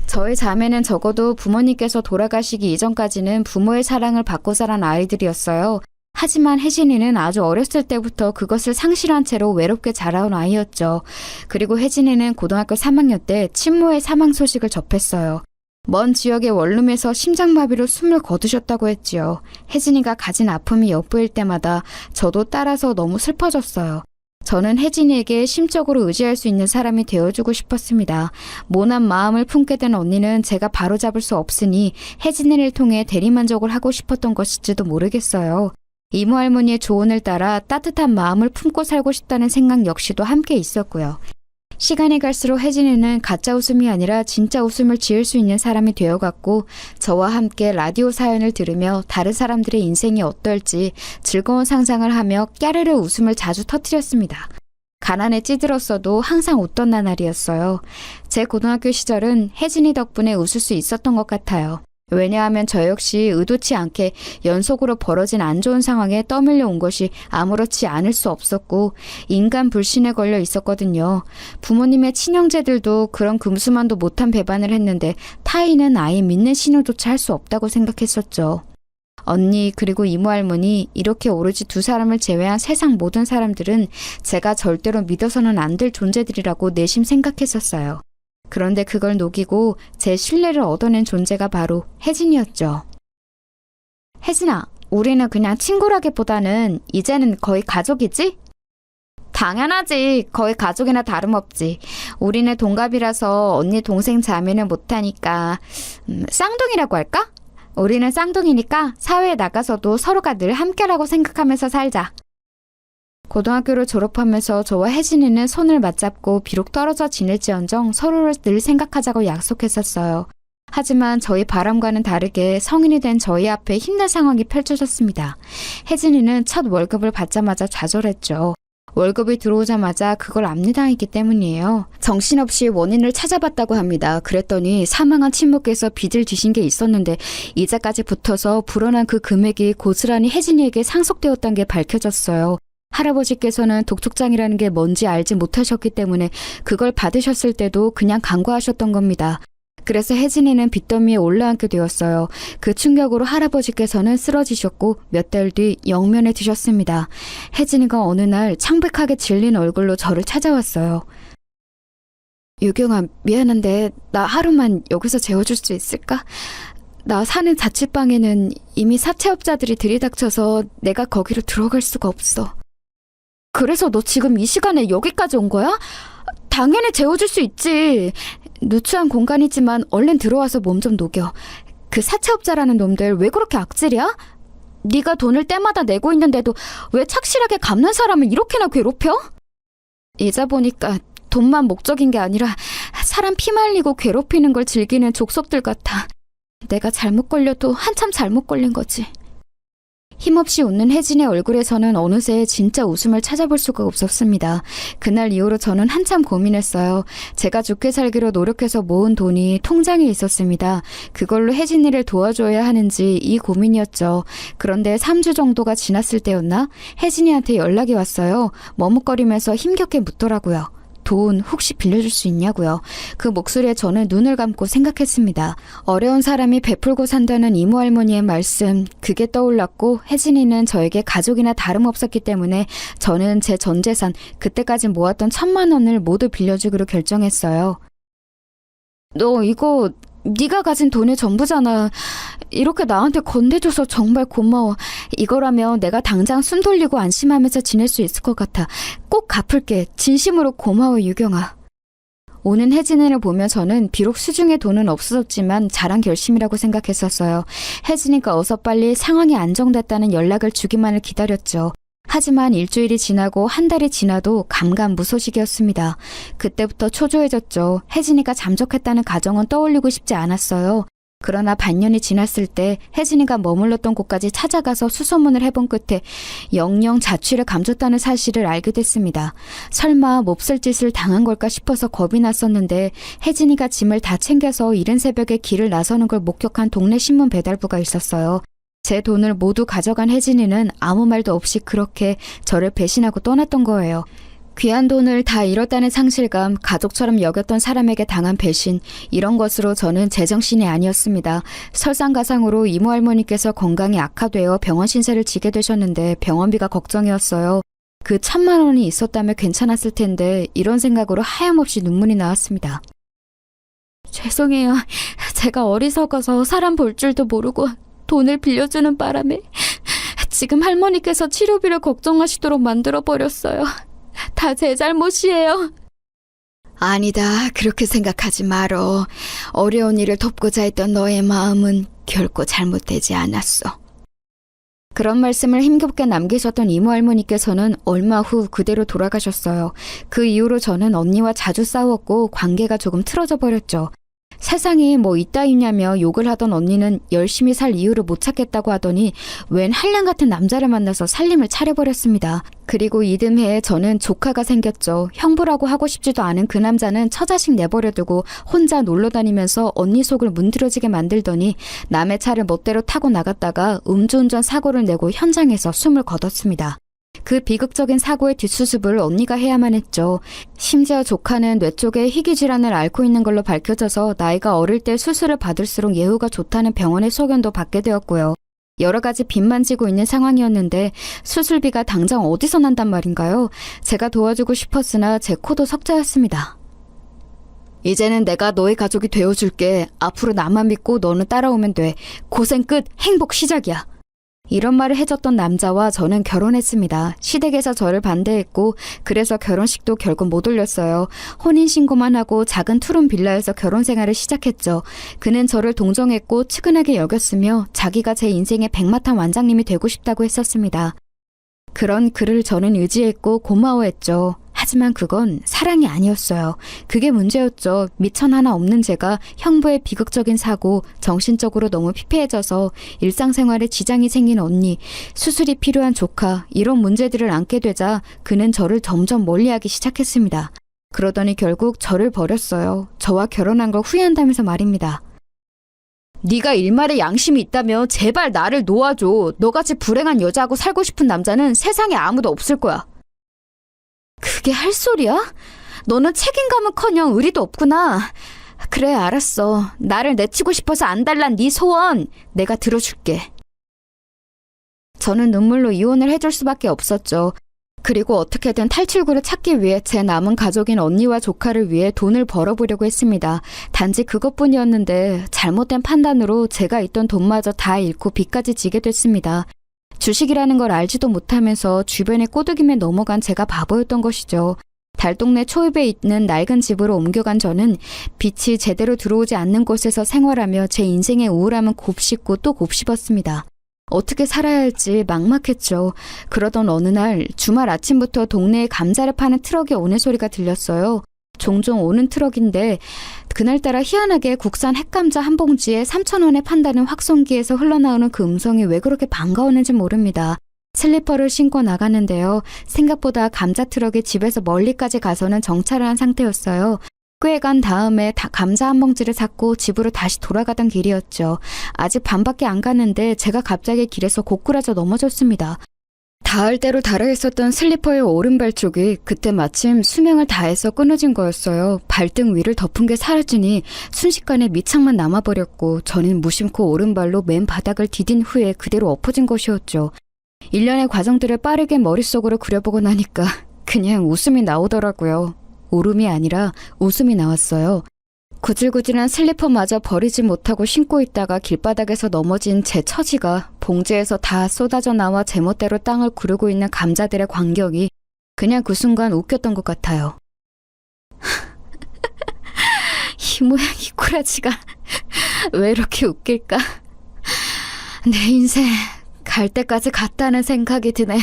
저희 자매는 적어도 부모님께서 돌아가시기 이전까지는 부모의 사랑을 받고 자란 아이들이었어요. 하지만 혜진이는 아주 어렸을 때부터 그것을 상실한 채로 외롭게 자라온 아이였죠. 그리고 혜진이는 고등학교 3학년 때 친모의 사망 소식을 접했어요. 먼 지역의 원룸에서 심장마비로 숨을 거두셨다고 했지요. 혜진이가 가진 아픔이 엿보일 때마다 저도 따라서 너무 슬퍼졌어요. 저는 혜진이에게 심적으로 의지할 수 있는 사람이 되어주고 싶었습니다. 모난 마음을 품게 된 언니는 제가 바로잡을 수 없으니 혜진이를 통해 대리만족을 하고 싶었던 것일지도 모르겠어요. 이모 할머니의 조언을 따라 따뜻한 마음을 품고 살고 싶다는 생각 역시도 함께 있었고요. 시간이 갈수록 혜진이는 가짜 웃음이 아니라 진짜 웃음을 지을 수 있는 사람이 되어갔고 저와 함께 라디오 사연을 들으며 다른 사람들의 인생이 어떨지 즐거운 상상을 하며 깨르르 웃음을 자주 터뜨렸습니다. 가난에 찌들었어도 항상 웃던 나날이었어요. 제 고등학교 시절은 혜진이 덕분에 웃을 수 있었던 것 같아요. 왜냐하면 저 역시 의도치 않게 연속으로 벌어진 안 좋은 상황에 떠밀려 온 것이 아무렇지 않을 수 없었고 인간 불신에 걸려 있었거든요. 부모님의 친형제들도 그런 금수만도 못한 배반을 했는데 타인은 아예 믿는 신호조차 할 수 없다고 생각했었죠. 언니 그리고 이모 할머니 이렇게 오로지 두 사람을 제외한 세상 모든 사람들은 제가 절대로 믿어서는 안 될 존재들이라고 내심 생각했었어요. 그런데 그걸 녹이고 제 신뢰를 얻어낸 존재가 바로 혜진이었죠. 혜진아, 우리는 그냥 친구라기보다는 이제는 거의 가족이지? 당연하지. 거의 가족이나 다름없지. 우리는 동갑이라서 언니 동생 자매는 못하니까 쌍둥이라고 할까? 우리는 쌍둥이니까 사회에 나가서도 서로가 늘 함께라고 생각하면서 살자. 고등학교를 졸업하면서 저와 혜진이는 손을 맞잡고 비록 떨어져 지낼지언정 서로를 늘 생각하자고 약속했었어요. 하지만 저희 바람과는 다르게 성인이 된 저희 앞에 힘든 상황이 펼쳐졌습니다. 혜진이는 첫 월급을 받자마자 좌절했죠. 월급이 들어오자마자 그걸 압류당했기 때문이에요. 정신없이 원인을 찾아봤다고 합니다. 그랬더니 사망한 친모께서 빚을 지신 게 있었는데 이자까지 붙어서 불어난 그 금액이 고스란히 혜진이에게 상속되었다는 게 밝혀졌어요. 할아버지께서는 독촉장이라는 게 뭔지 알지 못하셨기 때문에 그걸 받으셨을 때도 그냥 간과하셨던 겁니다. 그래서 혜진이는 빚더미에 올라앉게 되었어요. 그 충격으로 할아버지께서는 쓰러지셨고 몇 달 뒤 영면에 드셨습니다. 혜진이가 어느 날 창백하게 질린 얼굴로 저를 찾아왔어요. 유경아, 미안한데 나 하루만 여기서 재워줄 수 있을까? 나 사는 자취방에는 이미 사채업자들이 들이닥쳐서 내가 거기로 들어갈 수가 없어. 그래서 너 지금 이 시간에 여기까지 온 거야? 당연히 재워줄 수 있지. 누추한 공간이지만 얼른 들어와서 몸 좀 녹여. 그 사채업자라는 놈들 왜 그렇게 악질이야? 네가 돈을 때마다 내고 있는데도 왜 착실하게 갚는 사람을 이렇게나 괴롭혀? 이제 보니까 돈만 목적인 게 아니라 사람 피말리고 괴롭히는 걸 즐기는 족속들 같아. 내가 잘못 걸려도 한참 잘못 걸린 거지. 힘없이 웃는 혜진의 얼굴에서는 어느새 진짜 웃음을 찾아볼 수가 없었습니다. 그날 이후로 저는 한참 고민했어요. 제가 좋게 살기로 노력해서 모은 돈이 통장에 있었습니다. 그걸로 혜진이를 도와줘야 하는지 이 고민이었죠. 그런데 3주 정도가 지났을 때였나? 혜진이한테 연락이 왔어요. 머뭇거리면서 힘겹게 묻더라고요. 돈 혹시 빌려줄 수 있냐고요. 그 목소리에 저는 눈을 감고 생각했습니다. 어려운 사람이 베풀고 산다는 이모 할머니의 말씀, 그게 떠올랐고 혜진이는 저에게 가족이나 다름없었기 때문에 저는 제 전 재산, 그때까지 모았던 1,000만 원을 모두 빌려주기로 결정했어요. 너 이거 네가 가진 돈의 전부잖아. 이렇게 나한테 건네줘서 정말 고마워. 이거라면 내가 당장 숨 돌리고 안심하면서 지낼 수 있을 것 같아. 꼭 갚을게. 진심으로 고마워, 유경아. 오는 혜진이를 보며 저는 비록 수중에 돈은 없었지만 잘한 결심이라고 생각했었어요. 혜진이가 어서 빨리 상황이 안정됐다는 연락을 주기만을 기다렸죠. 하지만 일주일이 지나고 한 달이 지나도 감감무소식이었습니다. 그때부터 초조해졌죠. 혜진이가 잠적했다는 가정은 떠올리고 싶지 않았어요. 그러나 반년이 지났을 때 혜진이가 머물렀던 곳까지 찾아가서 수소문을 해본 끝에 영영 자취를 감췄다는 사실을 알게 됐습니다. 설마 몹쓸 짓을 당한 걸까 싶어서 겁이 났었는데 혜진이가 짐을 다 챙겨서 이른 새벽에 길을 나서는 걸 목격한 동네 신문 배달부가 있었어요. 제 돈을 모두 가져간 혜진이는 아무 말도 없이 그렇게 저를 배신하고 떠났던 거예요. 귀한 돈을 다 잃었다는 상실감, 가족처럼 여겼던 사람에게 당한 배신, 이런 것으로 저는 제정신이 아니었습니다. 설상가상으로 이모 할머니께서 건강이 악화되어 병원 신세를 지게 되셨는데 병원비가 걱정이었어요. 그 1,000만 원이 있었다면 괜찮았을 텐데 이런 생각으로 하염없이 눈물이 나왔습니다. 죄송해요. 제가 어리석어서 사람 볼 줄도 모르고 돈을 빌려주는 바람에 지금 할머니께서 치료비를 걱정하시도록 만들어버렸어요. 다 제 잘못이에요. 아니다, 그렇게 생각하지 말어. 어려운 일을 돕고자 했던 너의 마음은 결코 잘못되지 않았어. 그런 말씀을 힘겹게 남기셨던 이모 할머니께서는 얼마 후 그대로 돌아가셨어요. 그 이후로 저는 언니와 자주 싸웠고 관계가 조금 틀어져 버렸죠. 세상에 뭐 이따위냐며 욕을 하던 언니는 열심히 살 이유를 못 찾겠다고 하더니 웬 한량 같은 남자를 만나서 살림을 차려버렸습니다. 그리고 이듬해에 저는 조카가 생겼죠. 형부라고 하고 싶지도 않은 그 남자는 처자식 내버려두고 혼자 놀러 다니면서 언니 속을 문드러지게 만들더니 남의 차를 멋대로 타고 나갔다가 음주운전 사고를 내고 현장에서 숨을 거뒀습니다. 그 비극적인 사고의 뒷수습을 언니가 해야만 했죠. 심지어 조카는 뇌 쪽에 희귀 질환을 앓고 있는 걸로 밝혀져서 나이가 어릴 때 수술을 받을수록 예후가 좋다는 병원의 소견도 받게 되었고요. 여러 가지 빚만 지고 있는 상황이었는데 수술비가 당장 어디서 난단 말인가요? 제가 도와주고 싶었으나 제 코도 석자였습니다. 이제는 내가 너의 가족이 되어줄게. 앞으로 나만 믿고 너는 따라오면 돼. 고생 끝, 행복 시작이야. 이런 말을 해줬던 남자와 저는 결혼했습니다. 시댁에서 저를 반대했고 그래서 결혼식도 결국 못 올렸어요. 혼인신고만 하고 작은 투룸 빌라에서 결혼 생활을 시작했죠. 그는 저를 동정했고 측은하게 여겼으며 자기가 제 인생의 백마탄 완장님이 되고 싶다고 했었습니다. 그런 그를 저는 의지했고 고마워했죠. 하지만 그건 사랑이 아니었어요. 그게 문제였죠. 미천 하나 없는 제가 형부의 비극적인 사고, 정신적으로 너무 피폐해져서 일상생활에 지장이 생긴 언니, 수술이 필요한 조카, 이런 문제들을 안게 되자 그는 저를 점점 멀리하기 시작했습니다. 그러더니 결국 저를 버렸어요. 저와 결혼한 걸 후회한다면서 말입니다. 네가 일말의 양심이 있다면 제발 나를 놓아줘. 너같이 불행한 여자하고 살고 싶은 남자는 세상에 아무도 없을 거야. 그게 할 소리야? 너는 책임감은커녕 의리도 없구나. 그래, 알았어. 나를 내치고 싶어서 안달난 네 소원 내가 들어줄게. 저는 눈물로 이혼을 해줄 수밖에 없었죠. 그리고 어떻게든 탈출구를 찾기 위해 제 남은 가족인 언니와 조카를 위해 돈을 벌어보려고 했습니다. 단지 그것뿐이었는데 잘못된 판단으로 제가 있던 돈마저 다 잃고 빚까지 지게 됐습니다. 주식이라는 걸 알지도 못하면서 주변에 꼬드김에 넘어간 제가 바보였던 것이죠. 달동네 초입에 있는 낡은 집으로 옮겨간 저는 빛이 제대로 들어오지 않는 곳에서 생활하며 제 인생의 우울함은 곱씹고 또 곱씹었습니다. 어떻게 살아야 할지 막막했죠. 그러던 어느 날 주말 아침부터 동네에 감자를 파는 트럭이 오는 소리가 들렸어요. 종종 오는 트럭인데 그날따라 희한하게 국산 핵감자 한 봉지에 3,000원에 판다는 확송기에서 흘러나오는 그 음성이 왜 그렇게 반가웠는지 모릅니다. 슬리퍼를 신고 나갔는데요. 생각보다 감자 트럭이 집에서 멀리까지 가서는 정차를 한 상태였어요. 꽤 간 다음에 감자 한 봉지를 샀고 집으로 다시 돌아가던 길이었죠. 아직 반밖에 안 갔는데 제가 갑자기 길에서 고꾸라져 넘어졌습니다. 닿을 대로 달아 있었던 슬리퍼의 오른발 쪽이 그때 마침 수명을 다해서 끊어진 거였어요. 발등 위를 덮은 게 사라지니 순식간에 밑창만 남아버렸고 저는 무심코 오른발로 맨 바닥을 디딘 후에 그대로 엎어진 것이었죠. 일련의 과정들을 빠르게 머릿속으로 그려보고 나니까 그냥 웃음이 나오더라고요. 울음이 아니라 웃음이 나왔어요. 구질구질한 슬리퍼마저 버리지 못하고 신고 있다가 길바닥에서 넘어진 제 처지가 봉지에서 다 쏟아져 나와 제멋대로 땅을 구르고 있는 감자들의 광경이 그냥 그 순간 웃겼던 것 같아요. 이 모양 이 꼬라지가 왜 이렇게 웃길까? 내 인생 갈 때까지 갔다는 생각이 드네.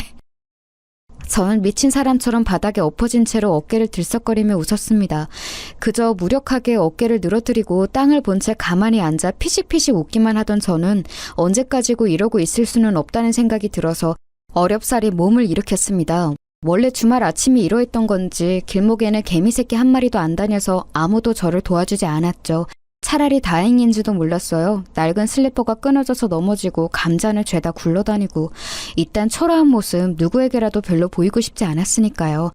저는 미친 사람처럼 바닥에 엎어진 채로 어깨를 들썩거리며 웃었습니다. 그저 무력하게 어깨를 늘어뜨리고 땅을 본 채 가만히 앉아 피식피식 웃기만 하던 저는 언제까지고 이러고 있을 수는 없다는 생각이 들어서 어렵사리 몸을 일으켰습니다. 원래 주말 아침이 이러했던 건지 길목에는 개미새끼 한 마리도 안 다녀서 아무도 저를 도와주지 않았죠. 차라리 다행인지도 몰랐어요. 낡은 슬리퍼가 끊어져서 넘어지고 감자는 죄다 굴러다니고 이딴 초라한 모습 누구에게라도 별로 보이고 싶지 않았으니까요.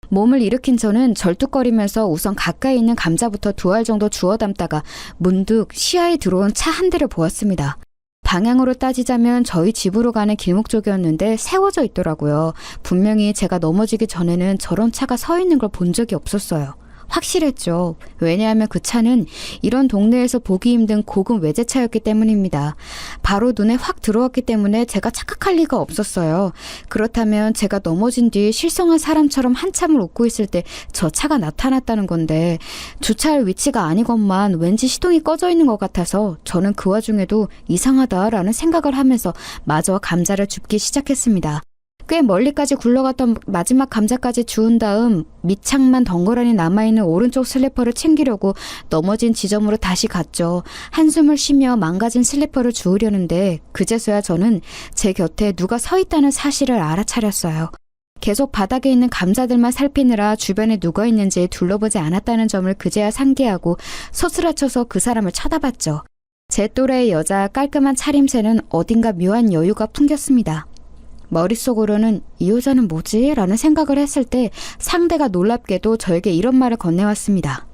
몸을 일으킨 저는 절뚝거리면서 우선 가까이 있는 감자부터 2알 정도 주워 담다가 문득 시야에 들어온 차 한 대를 보았습니다. 방향으로 따지자면 저희 집으로 가는 길목 쪽이었는데 세워져 있더라고요. 분명히 제가 넘어지기 전에는 저런 차가 서 있는 걸 본 적이 없었어요. 확실했죠. 왜냐하면 그 차는 이런 동네에서 보기 힘든 고급 외제차였기 때문입니다. 바로 눈에 확 들어왔기 때문에 제가 착각할 리가 없었어요. 그렇다면 제가 넘어진 뒤 실성한 사람처럼 한참을 웃고 있을 때 저 차가 나타났다는 건데 주차할 위치가 아니건만 왠지 시동이 꺼져 있는 것 같아서 저는 그 와중에도 이상하다라는 생각을 하면서 마저 감자를 줍기 시작했습니다. 꽤 멀리까지 굴러갔던 마지막 감자까지 주운 다음 밑창만 덩그러니 남아있는 오른쪽 슬리퍼를 챙기려고 넘어진 지점으로 다시 갔죠. 한숨을 쉬며 망가진 슬리퍼를 주우려는데 그제서야 저는 제 곁에 누가 서 있다는 사실을 알아차렸어요. 계속 바닥에 있는 감자들만 살피느라 주변에 누가 있는지 둘러보지 않았다는 점을 그제야 상기하고 소스라쳐서 그 사람을 쳐다봤죠. 제 또래의 여자 깔끔한 차림새는 어딘가 묘한 여유가 풍겼습니다. 머릿속으로는 이 여자는 뭐지? 라는 생각을 했을 때 상대가 놀랍게도 저에게 이런 말을 건네왔습니다.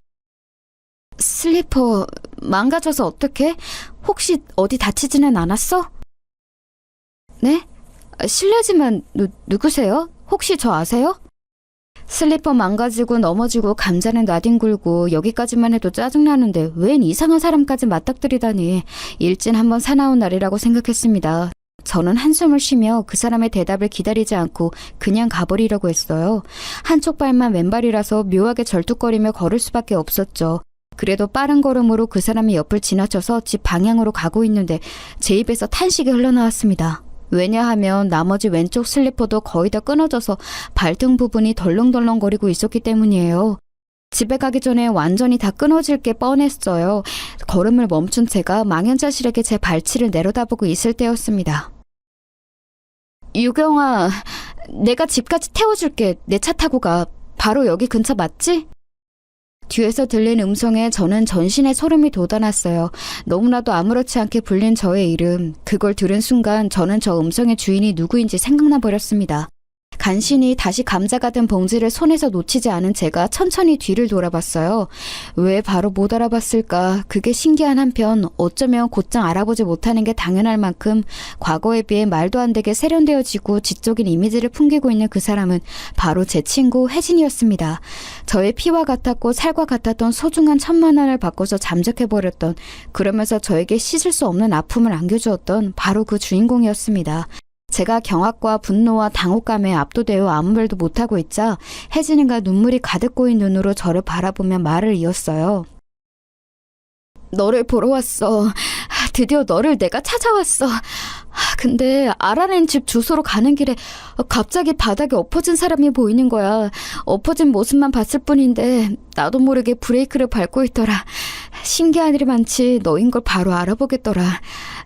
슬리퍼 망가져서 어떡해? 혹시 어디 다치지는 않았어? 네? 실례지만 누구세요? 혹시 저 아세요? 슬리퍼 망가지고 넘어지고 감자는 나뒹굴고 여기까지만 해도 짜증나는데 웬 이상한 사람까지 맞닥뜨리다니. 일진 한번 사나운 날이라고 생각했습니다. 저는 한숨을 쉬며 그 사람의 대답을 기다리지 않고 그냥 가버리려고 했어요. 한쪽 발만 왼발이라서 묘하게 절뚝거리며 걸을 수밖에 없었죠. 그래도 빠른 걸음으로 그 사람의 옆을 지나쳐서 집 방향으로 가고 있는데 제 입에서 탄식이 흘러나왔습니다. 왜냐하면 나머지 왼쪽 슬리퍼도 거의 다 끊어져서 발등 부분이 덜렁덜렁거리고 있었기 때문이에요. 집에 가기 전에 완전히 다 끊어질 게 뻔했어요. 걸음을 멈춘 채가 망연자실하게 제 발치를 내려다보고 있을 때였습니다. 유경아, 내가 집까지 태워줄게. 내 차 타고 가. 바로 여기 근처 맞지? 뒤에서 들린 음성에 저는 전신에 소름이 돋아났어요. 너무나도 아무렇지 않게 불린 저의 이름. 그걸 들은 순간 저는 저 음성의 주인이 누구인지 생각나 버렸습니다. 간신히 다시 감자가 든 봉지를 손에서 놓치지 않은 제가 천천히 뒤를 돌아봤어요. 왜 바로 못 알아봤을까? 그게 신기한 한편 어쩌면 곧장 알아보지 못하는 게 당연할 만큼 과거에 비해 말도 안 되게 세련되어지고 지적인 이미지를 풍기고 있는 그 사람은 바로 제 친구 혜진이었습니다. 저의 피와 같았고 살과 같았던 소중한 1,000만 원을 바꿔서 잠적해버렸던, 그러면서 저에게 씻을 수 없는 아픔을 안겨주었던 바로 그 주인공이었습니다. 제가 경악과 분노와 당혹감에 압도되어 아무 말도 못하고 있자 혜진이가 눈물이 가득 고인 눈으로 저를 바라보며 말을 이었어요. 너를 보러 왔어. 드디어 너를 내가 찾아왔어. 근데 알아낸 집 주소로 가는 길에 갑자기 바닥에 엎어진 사람이 보이는 거야. 엎어진 모습만 봤을 뿐인데 나도 모르게 브레이크를 밟고 있더라. 신기한 일이 많지 너인 걸 바로 알아보겠더라.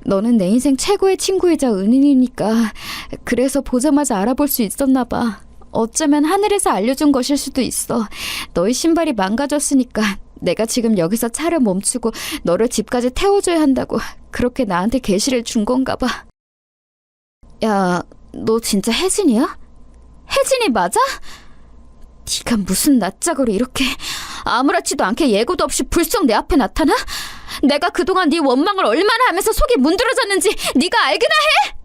너는 내 인생 최고의 친구이자 은인이니까. 그래서 보자마자 알아볼 수 있었나 봐. 어쩌면 하늘에서 알려준 것일 수도 있어. 너의 신발이 망가졌으니까 내가 지금 여기서 차를 멈추고 너를 집까지 태워줘야 한다고 그렇게 나한테 계시를 준 건가 봐. 야, 너 진짜 혜진이야? 혜진이 맞아? 네가 무슨 낯짝으로 이렇게 아무렇지도 않게 예고도 없이 불쑥 내 앞에 나타나? 내가 그동안 네 원망을 얼마나 하면서 속이 문드러졌는지 네가 알기나 해?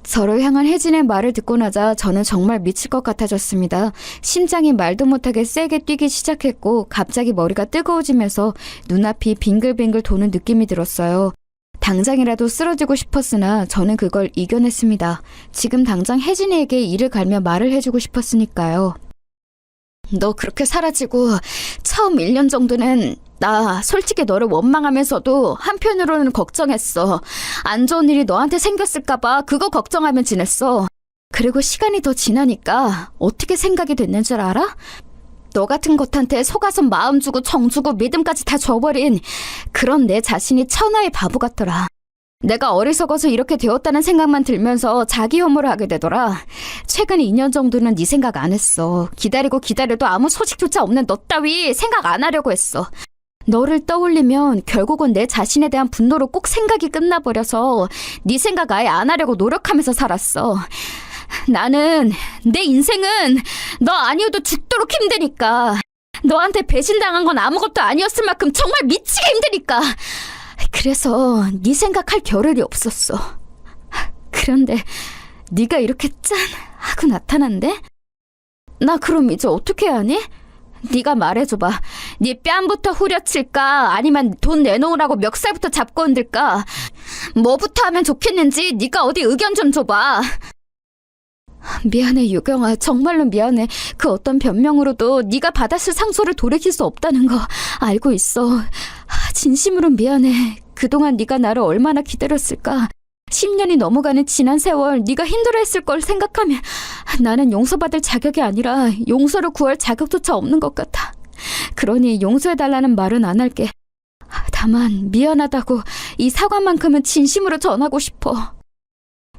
저를 향한 혜진의 말을 듣고 나자 저는 정말 미칠 것 같아졌습니다. 심장이 말도 못하게 세게 뛰기 시작했고 갑자기 머리가 뜨거워지면서 눈앞이 빙글빙글 도는 느낌이 들었어요. 당장이라도 쓰러지고 싶었으나 저는 그걸 이겨냈습니다. 지금 당장 혜진이에게 이를 갈며 말을 해주고 싶었으니까요. 너 그렇게 사라지고 처음 1년 정도는 나 솔직히 너를 원망하면서도 한편으로는 걱정했어. 안 좋은 일이 너한테 생겼을까봐 그거 걱정하면 지냈어. 그리고 시간이 더 지나니까 어떻게 생각이 됐는 줄 알아? 너 같은 것한테 속아서 마음 주고 정 주고 믿음까지 다 줘버린 그런 내 자신이 천하의 바보 같더라. 내가 어리석어서 이렇게 되었다는 생각만 들면서 자기 혐오를 하게 되더라. 최근 2년 정도는 네 생각 안 했어. 기다리고 기다려도 아무 소식조차 없는 너 따위 생각 안 하려고 했어. 너를 떠올리면 결국은 내 자신에 대한 분노로 꼭 생각이 끝나버려서 네 생각 아예 안 하려고 노력하면서 살았어. 나는 내 인생은 너 아니어도 죽도록 힘드니까. 너한테 배신당한 건 아무것도 아니었을 만큼 정말 미치게 힘드니까. 그래서 네 생각할 겨를이 없었어. 그런데 네가 이렇게 짠 하고 나타난대? 나 그럼 이제 어떻게 해야 하니? 네가 말해줘봐. 네 뺨부터 후려칠까? 아니면 돈 내놓으라고 멱살부터 잡고 흔들까? 뭐부터 하면 좋겠는지 네가 어디 의견 좀 줘봐. 미안해 유경아, 정말로 미안해. 그 어떤 변명으로도 네가 받았을 상처를 돌이킬 수 없다는 거 알고 있어. 진심으로 미안해. 그동안 네가 나를 얼마나 기다렸을까. 10년이 넘어가는 지난 세월 네가 힘들어했을 걸 생각하면 나는 용서받을 자격이 아니라 용서를 구할 자격조차 없는 것 같아. 그러니 용서해달라는 말은 안 할게. 다만 미안하다고 이 사과만큼은 진심으로 전하고 싶어.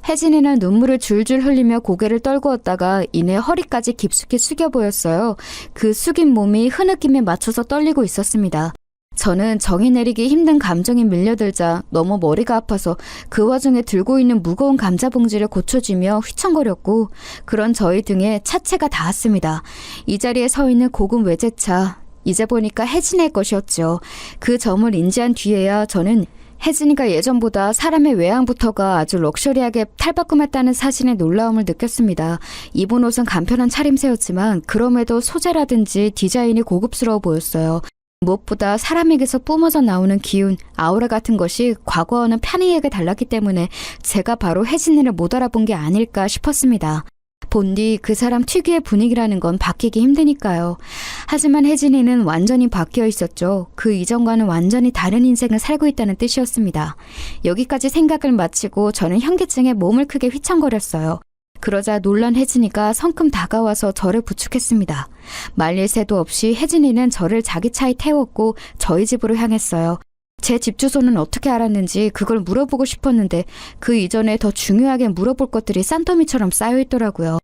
혜진이는 눈물을 줄줄 흘리며 고개를 떨구었다가 이내 허리까지 깊숙이 숙여 보였어요. 그 숙인 몸이 흐느낌에 맞춰서 떨리고 있었습니다. 저는 정이 내리기 힘든 감정이 밀려들자 너무 머리가 아파서 그 와중에 들고 있는 무거운 감자 봉지를 고쳐주며 휘청거렸고, 그런 저희 등에 차체가 닿았습니다. 이 자리에 서 있는 고급 외제차, 이제 보니까 혜진의 것이었죠. 그 점을 인지한 뒤에야 저는 혜진이가 예전보다 사람의 외양부터가 아주 럭셔리하게 탈바꿈했다는 사실에 놀라움을 느꼈습니다. 입은 옷은 간편한 차림새였지만 그럼에도 소재라든지 디자인이 고급스러워 보였어요. 무엇보다 사람에게서 뿜어져 나오는 기운, 아우라 같은 것이 과거와는 편이하게 달랐기 때문에 제가 바로 혜진이를 못 알아본 게 아닐까 싶었습니다. 본디 그 사람 특유의 분위기라는 건 바뀌기 힘드니까요. 하지만 혜진이는 완전히 바뀌어 있었죠. 그 이전과는 완전히 다른 인생을 살고 있다는 뜻이었습니다. 여기까지 생각을 마치고 저는 현기증에 몸을 크게 휘청거렸어요. 그러자 놀란 혜진이가 성큼 다가와서 저를 부축했습니다. 말릴 새도 없이 혜진이는 저를 자기 차에 태웠고 저희 집으로 향했어요. 제 집 주소는 어떻게 알았는지 그걸 물어보고 싶었는데 그 이전에 더 중요하게 물어볼 것들이 산더미처럼 쌓여있더라고요.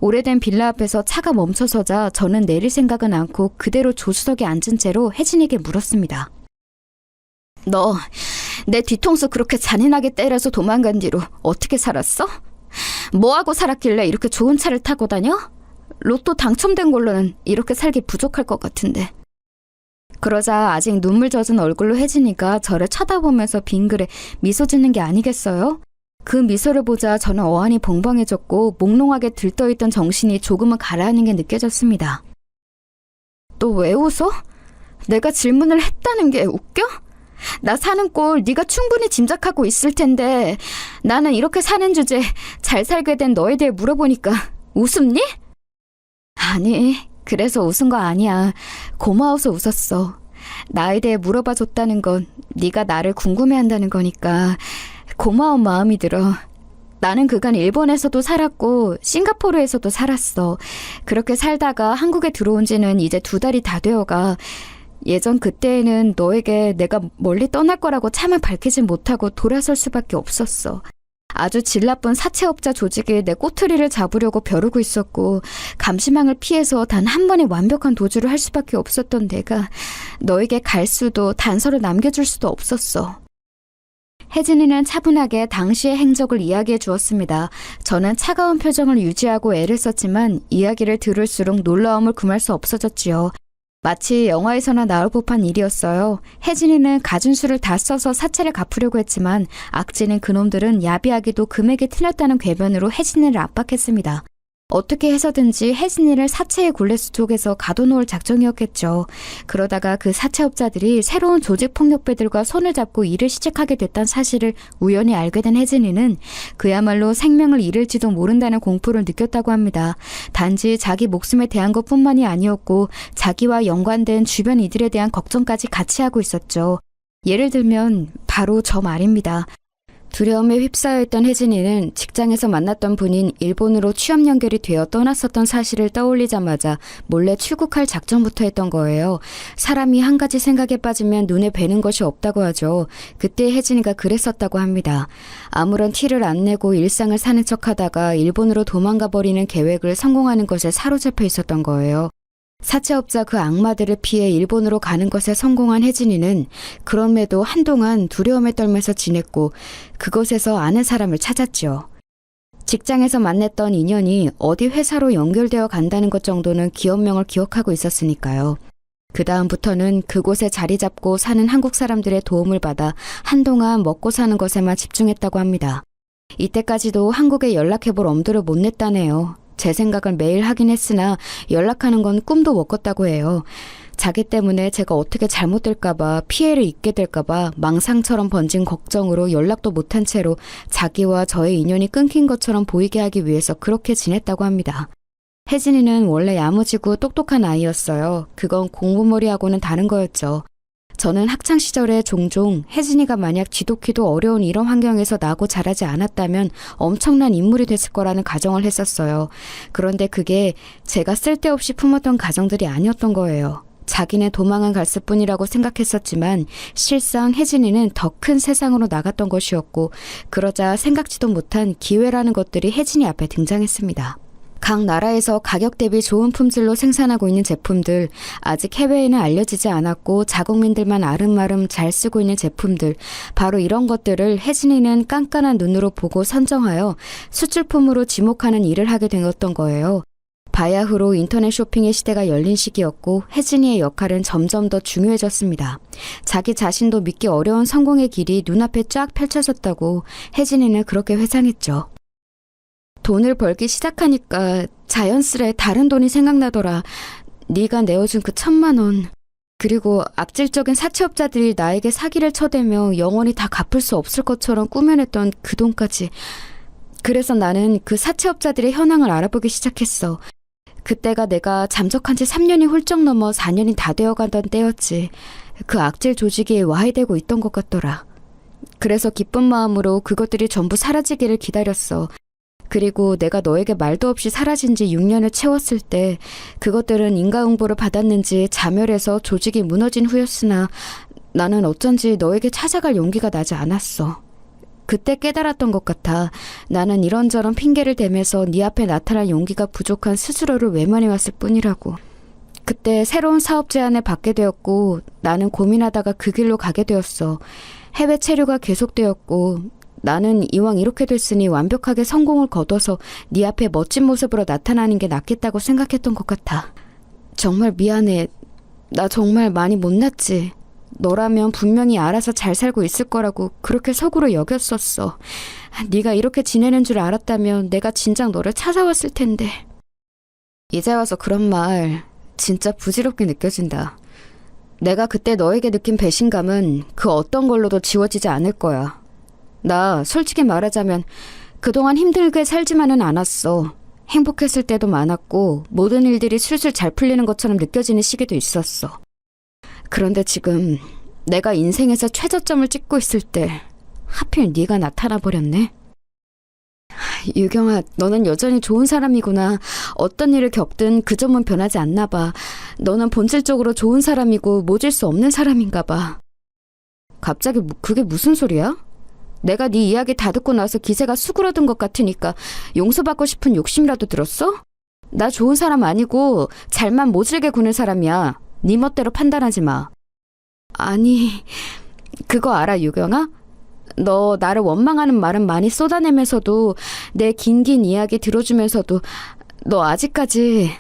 오래된 빌라 앞에서 차가 멈춰서자 저는 내릴 생각은 않고 그대로 조수석에 앉은 채로 혜진에게 물었습니다. 너 내 뒤통수 그렇게 잔인하게 때려서 도망간 뒤로 어떻게 살았어? 뭐하고 살았길래 이렇게 좋은 차를 타고 다녀? 로또 당첨된 걸로는 이렇게 살기 부족할 것 같은데. 그러자 아직 눈물 젖은 얼굴로 혜진이가 저를 쳐다보면서 빙그레 미소 짓는 게 아니겠어요? 그 미소를 보자 저는 어안이 벙벙해졌고 몽롱하게 들떠있던 정신이 조금은 가라앉는 게 느껴졌습니다. 너 왜 웃어? 내가 질문을 했다는 게 웃겨? 나 사는 꼴 네가 충분히 짐작하고 있을 텐데 나는 이렇게 사는 주제 잘 살게 된 너에 대해 물어보니까 웃음니? 아니, 그래서 웃은 거 아니야. 고마워서 웃었어. 나에 대해 물어봐 줬다는 건 네가 나를 궁금해한다는 거니까 고마운 마음이 들어. 나는 그간 일본에서도 살았고 싱가포르에서도 살았어. 그렇게 살다가 한국에 들어온 지는 이제 2달이 다 되어가. 예전 그때에는 너에게 내가 멀리 떠날 거라고 차마 밝히지 못하고 돌아설 수밖에 없었어. 아주 질 나쁜 사채업자 조직이 내 꼬투리를 잡으려고 벼르고 있었고 감시망을 피해서 단 한 번의 완벽한 도주를 할 수밖에 없었던 내가 너에게 갈 수도 단서를 남겨줄 수도 없었어. 혜진이는 차분하게 당시의 행적을 이야기해 주었습니다. 저는 차가운 표정을 유지하고 애를 썼지만 이야기를 들을수록 놀라움을 금할 수 없어졌지요. 마치 영화에서나 나올 법한 일이었어요. 혜진이는 가진 수를 다 써서 사채를 갚으려고 했지만 악질인 그놈들은 야비하게도 금액이 틀렸다는 궤변으로 혜진이를 압박했습니다. 어떻게 해서든지 혜진이를 사채의 굴레수 속에서 가둬놓을 작정이었겠죠. 그러다가 그 사채업자들이 새로운 조직폭력배들과 손을 잡고 일을 시작하게 됐다는 사실을 우연히 알게 된 혜진이는 그야말로 생명을 잃을지도 모른다는 공포를 느꼈다고 합니다. 단지 자기 목숨에 대한 것뿐만이 아니었고 자기와 연관된 주변 이들에 대한 걱정까지 같이 하고 있었죠. 예를 들면 바로 저 말입니다. 두려움에 휩싸여 있던 혜진이는 직장에서 만났던 분인 일본으로 취업 연결이 되어 떠났었던 사실을 떠올리자마자 몰래 출국할 작정부터 했던 거예요. 사람이 한 가지 생각에 빠지면 눈에 뵈는 것이 없다고 하죠. 그때 혜진이가 그랬었다고 합니다. 아무런 티를 안 내고 일상을 사는 척하다가 일본으로 도망가 버리는 계획을 성공하는 것에 사로잡혀 있었던 거예요. 사채업자 그 악마들을 피해 일본으로 가는 것에 성공한 혜진이는 그럼에도 한동안 두려움에 떨면서 지냈고 그곳에서 아는 사람을 찾았죠. 직장에서 만났던 인연이 어디 회사로 연결되어 간다는 것 정도는 기업명을 기억하고 있었으니까요. 그 다음부터는 그곳에 자리 잡고 사는 한국 사람들의 도움을 받아 한동안 먹고 사는 것에만 집중했다고 합니다. 이때까지도 한국에 연락해볼 엄두를 못 냈다네요. 제 생각을 매일 하긴 했으나 연락하는 건 꿈도 못 꿨다고 해요. 자기 때문에 제가 어떻게 잘못될까봐, 피해를 입게 될까봐 망상처럼 번진 걱정으로 연락도 못한 채로 자기와 저의 인연이 끊긴 것처럼 보이게 하기 위해서 그렇게 지냈다고 합니다. 혜진이는 원래 야무지고 똑똑한 아이였어요. 그건 공부머리하고는 다른 거였죠. 저는 학창시절에 종종 혜진이가 만약 지독히도 어려운 이런 환경에서 나고 자라지 않았다면 엄청난 인물이 됐을 거라는 가정을 했었어요. 그런데 그게 제가 쓸데없이 품었던 가정들이 아니었던 거예요. 자기네 도망은 갔을 뿐이라고 생각했었지만 실상 혜진이는 더 큰 세상으로 나갔던 것이었고, 그러자 생각지도 못한 기회라는 것들이 혜진이 앞에 등장했습니다. 각 나라에서 가격 대비 좋은 품질로 생산하고 있는 제품들, 아직 해외에는 알려지지 않았고 자국민들만 아름아름 잘 쓰고 있는 제품들, 바로 이런 것들을 혜진이는 깐깐한 눈으로 보고 선정하여 수출품으로 지목하는 일을 하게 되었던 거예요. 바야흐로 인터넷 쇼핑의 시대가 열린 시기였고 혜진이의 역할은 점점 더 중요해졌습니다. 자기 자신도 믿기 어려운 성공의 길이 눈앞에 쫙 펼쳐졌다고 혜진이는 그렇게 회상했죠. 돈을 벌기 시작하니까 자연스레 다른 돈이 생각나더라. 네가 내어준 그 1,000만 원. 그리고 악질적인 사채업자들이 나에게 사기를 쳐대며 영원히 다 갚을 수 없을 것처럼 꾸며냈던 그 돈까지. 그래서 나는 그 사채업자들의 현황을 알아보기 시작했어. 그때가 내가 잠적한 지 3년이 훌쩍 넘어 4년이 다 되어가던 때였지. 그 악질 조직이 와해되고 있던 것 같더라. 그래서 기쁜 마음으로 그것들이 전부 사라지기를 기다렸어. 그리고 내가 너에게 말도 없이 사라진 지 6년을 채웠을 때 그것들은 인과응보를 받았는지 자멸해서 조직이 무너진 후였으나 나는 어쩐지 너에게 찾아갈 용기가 나지 않았어. 그때 깨달았던 것 같아. 나는 이런저런 핑계를 대면서 네 앞에 나타날 용기가 부족한 스스로를 외면해왔을 뿐이라고. 그때 새로운 사업 제안을 받게 되었고 나는 고민하다가 그 길로 가게 되었어. 해외 체류가 계속되었고 나는 이왕 이렇게 됐으니 완벽하게 성공을 거둬서 네 앞에 멋진 모습으로 나타나는 게 낫겠다고 생각했던 것 같아. 정말 미안해. 나 정말 많이 못났지. 너라면 분명히 알아서 잘 살고 있을 거라고 그렇게 속으로 여겼었어. 네가 이렇게 지내는 줄 알았다면 내가 진작 너를 찾아왔을 텐데. 이제 와서 그런 말 진짜 부질없게 느껴진다. 내가 그때 너에게 느낀 배신감은 그 어떤 걸로도 지워지지 않을 거야. 나 솔직히 말하자면 그동안 힘들게 살지만은 않았어. 행복했을 때도 많았고 모든 일들이 술술 잘 풀리는 것처럼 느껴지는 시기도 있었어. 그런데 지금 내가 인생에서 최저점을 찍고 있을 때 하필 네가 나타나 버렸네. 유경아, 너는 여전히 좋은 사람이구나. 어떤 일을 겪든 그 점은 변하지 않나 봐. 너는 본질적으로 좋은 사람이고 모질 수 없는 사람인가 봐. 갑자기 그게 무슨 소리야? 내가 네 이야기 다 듣고 나서 기세가 수그러든 것 같으니까 용서받고 싶은 욕심이라도 들었어? 나 좋은 사람 아니고 잘만 모질게 구는 사람이야. 네 멋대로 판단하지 마. 아니, 그거 알아, 유경아? 너 나를 원망하는 말은 많이 쏟아내면서도 내 긴긴 이야기 들어주면서도 너 아직까지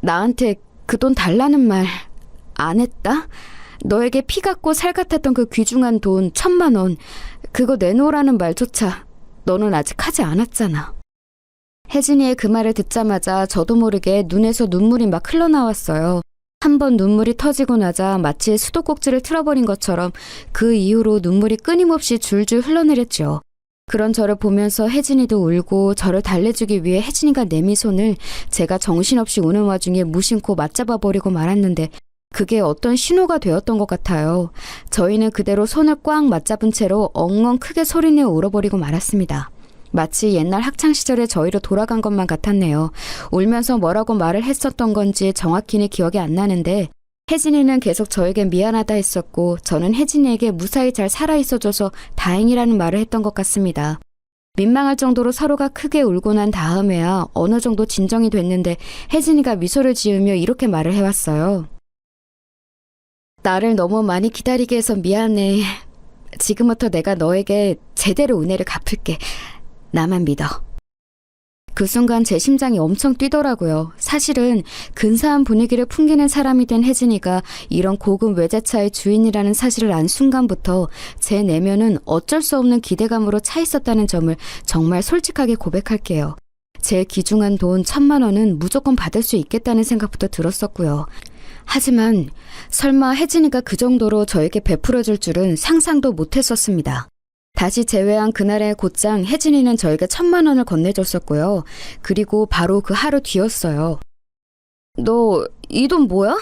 나한테 그 돈 달라는 말 안 했다? 너에게 피 같고 살 같았던 그 귀중한 돈 1,000만 원, 그거 내놓으라는 말조차 너는 아직 하지 않았잖아. 혜진이의 그 말을 듣자마자 저도 모르게 눈에서 눈물이 막 흘러나왔어요. 한 번 눈물이 터지고 나자 마치 수도꼭지를 틀어버린 것처럼 그 이후로 눈물이 끊임없이 줄줄 흘러내렸죠. 그런 저를 보면서 혜진이도 울고 저를 달래주기 위해 혜진이가 내민 손을 제가 정신없이 우는 와중에 무심코 맞잡아버리고 말았는데 그게 어떤 신호가 되었던 것 같아요. 저희는 그대로 손을 꽉 맞잡은 채로 엉엉 크게 소리내어 울어버리고 말았습니다. 마치 옛날 학창시절에 저희로 돌아간 것만 같았네요. 울면서 뭐라고 말을 했었던 건지 정확히는 기억이 안 나는데 혜진이는 계속 저에게 미안하다 했었고 저는 혜진이에게 무사히 잘 살아있어줘서 다행이라는 말을 했던 것 같습니다. 민망할 정도로 서로가 크게 울고 난 다음에야 어느 정도 진정이 됐는데 혜진이가 미소를 지으며 이렇게 말을 해왔어요. 나를 너무 많이 기다리게 해서 미안해. 지금부터 내가 너에게 제대로 은혜를 갚을게. 나만 믿어. 그 순간 제 심장이 엄청 뛰더라고요. 사실은 근사한 분위기를 풍기는 사람이 된 혜진이가 이런 고급 외제차의 주인이라는 사실을 안 순간부터 제 내면은 어쩔 수 없는 기대감으로 차 있었다는 점을 정말 솔직하게 고백할게요. 제 귀중한 돈 1,000만 원은 무조건 받을 수 있겠다는 생각부터 들었었고요. 하지만 설마 혜진이가 그 정도로 저에게 베풀어줄 줄은 상상도 못했었습니다. 다시 재회한 그날에 곧장 혜진이는 저에게 1,000만 원을 건네줬었고요. 그리고 바로 그 하루 뒤였어요. 너 이 돈 뭐야?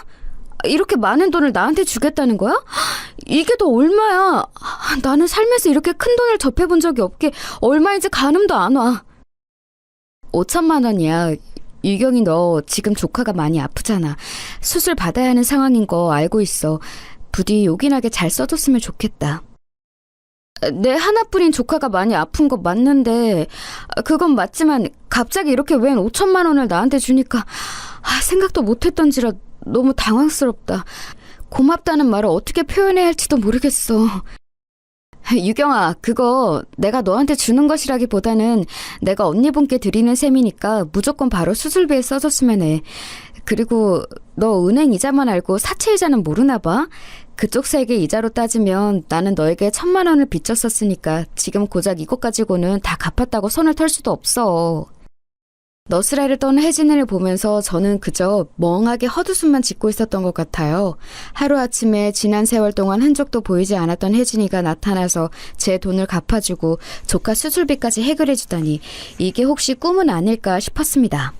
이렇게 많은 돈을 나한테 주겠다는 거야? 이게 더 얼마야? 나는 살면서 이렇게 큰 돈을 접해본 적이 없게 얼마인지 가늠도 안 와. 5,000만 원이야. 유경이 너 지금 조카가 많이 아프잖아. 수술 받아야 하는 상황인 거 알고 있어. 부디 요긴하게 잘 써줬으면 좋겠다. 내 하나뿐인 조카가 많이 아픈 거 맞는데 그건 맞지만 갑자기 이렇게 웬 5,000만 원을 나한테 주니까 생각도 못했던지라 너무 당황스럽다. 고맙다는 말을 어떻게 표현해야 할지도 모르겠어. 유경아, 그거 내가 너한테 주는 것이라기보다는 내가 언니분께 드리는 셈이니까 무조건 바로 수술비에 써줬으면 해. 그리고 너 은행 이자만 알고 사채 이자는 모르나 봐? 그쪽 세계 이자로 따지면 나는 너에게 1,000만 원을 빚졌었으니까 지금 고작 이것 가지고는 다 갚았다고 손을 털 수도 없어. 너스레를 떠는 혜진이를 보면서 저는 그저 멍하게 헛웃음만 짓고 있었던 것 같아요. 하루아침에 지난 세월 동안 흔적도 보이지 않았던 혜진이가 나타나서 제 돈을 갚아주고 조카 수술비까지 해결해주다니 이게 혹시 꿈은 아닐까 싶었습니다.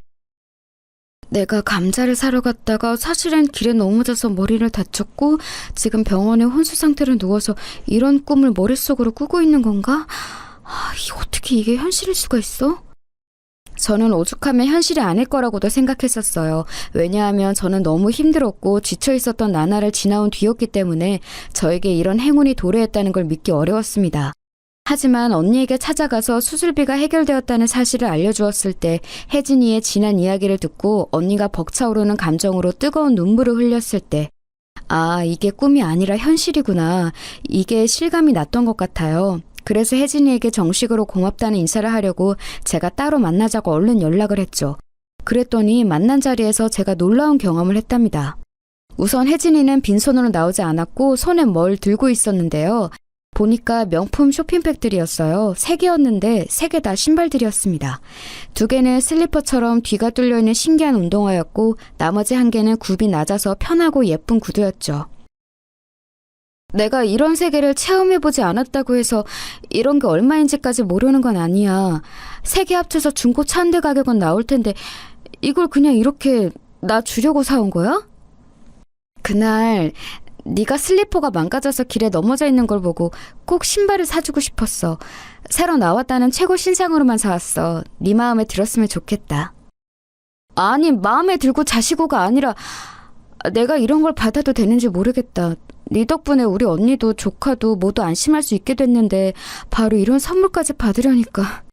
내가 감자를 사러 갔다가 사실은 길에 넘어져서 머리를 다쳤고 지금 병원에 혼수 상태로 누워서 이런 꿈을 머릿속으로 꾸고 있는 건가? 어떻게 이게 현실일 수가 있어? 저는 오죽하면 현실이 아닐 거라고도 생각했었어요. 왜냐하면 저는 너무 힘들었고 지쳐 있었던 나날을 지나온 뒤였기 때문에 저에게 이런 행운이 도래했다는 걸 믿기 어려웠습니다. 하지만 언니에게 찾아가서 수술비가 해결되었다는 사실을 알려주었을 때 혜진이의 지난 이야기를 듣고 언니가 벅차오르는 감정으로 뜨거운 눈물을 흘렸을 때 이게 꿈이 아니라 현실이구나. 이게 실감이 났던 것 같아요. 그래서 혜진이에게 정식으로 고맙다는 인사를 하려고 제가 따로 만나자고 얼른 연락을 했죠. 그랬더니 만난 자리에서 제가 놀라운 경험을 했답니다. 우선 혜진이는 빈손으로 나오지 않았고 손에 뭘 들고 있었는데요. 보니까 명품 쇼핑백들이었어요. 3개였는데 3개 다 신발들이었습니다. 2개는 슬리퍼처럼 뒤가 뚫려있는 신기한 운동화였고 나머지 1개는 굽이 낮아서 편하고 예쁜 구두였죠. 내가 이런 세계를 체험해보지 않았다고 해서 이런 게 얼마인지까지 모르는 건 아니야. 3개 합쳐서 중고차 한 대 가격은 나올 텐데 이걸 그냥 이렇게 나 주려고 사온 거야? 그날 네가 슬리퍼가 망가져서 길에 넘어져 있는 걸 보고 꼭 신발을 사주고 싶었어. 새로 나왔다는 최고 신상으로만 사왔어. 네 마음에 들었으면 좋겠다. 아니, 마음에 들고 자시고가 아니라 내가 이런 걸 받아도 되는지 모르겠다. 네 덕분에 우리 언니도 조카도 모두 안심할 수 있게 됐는데 바로 이런 선물까지 받으려니까.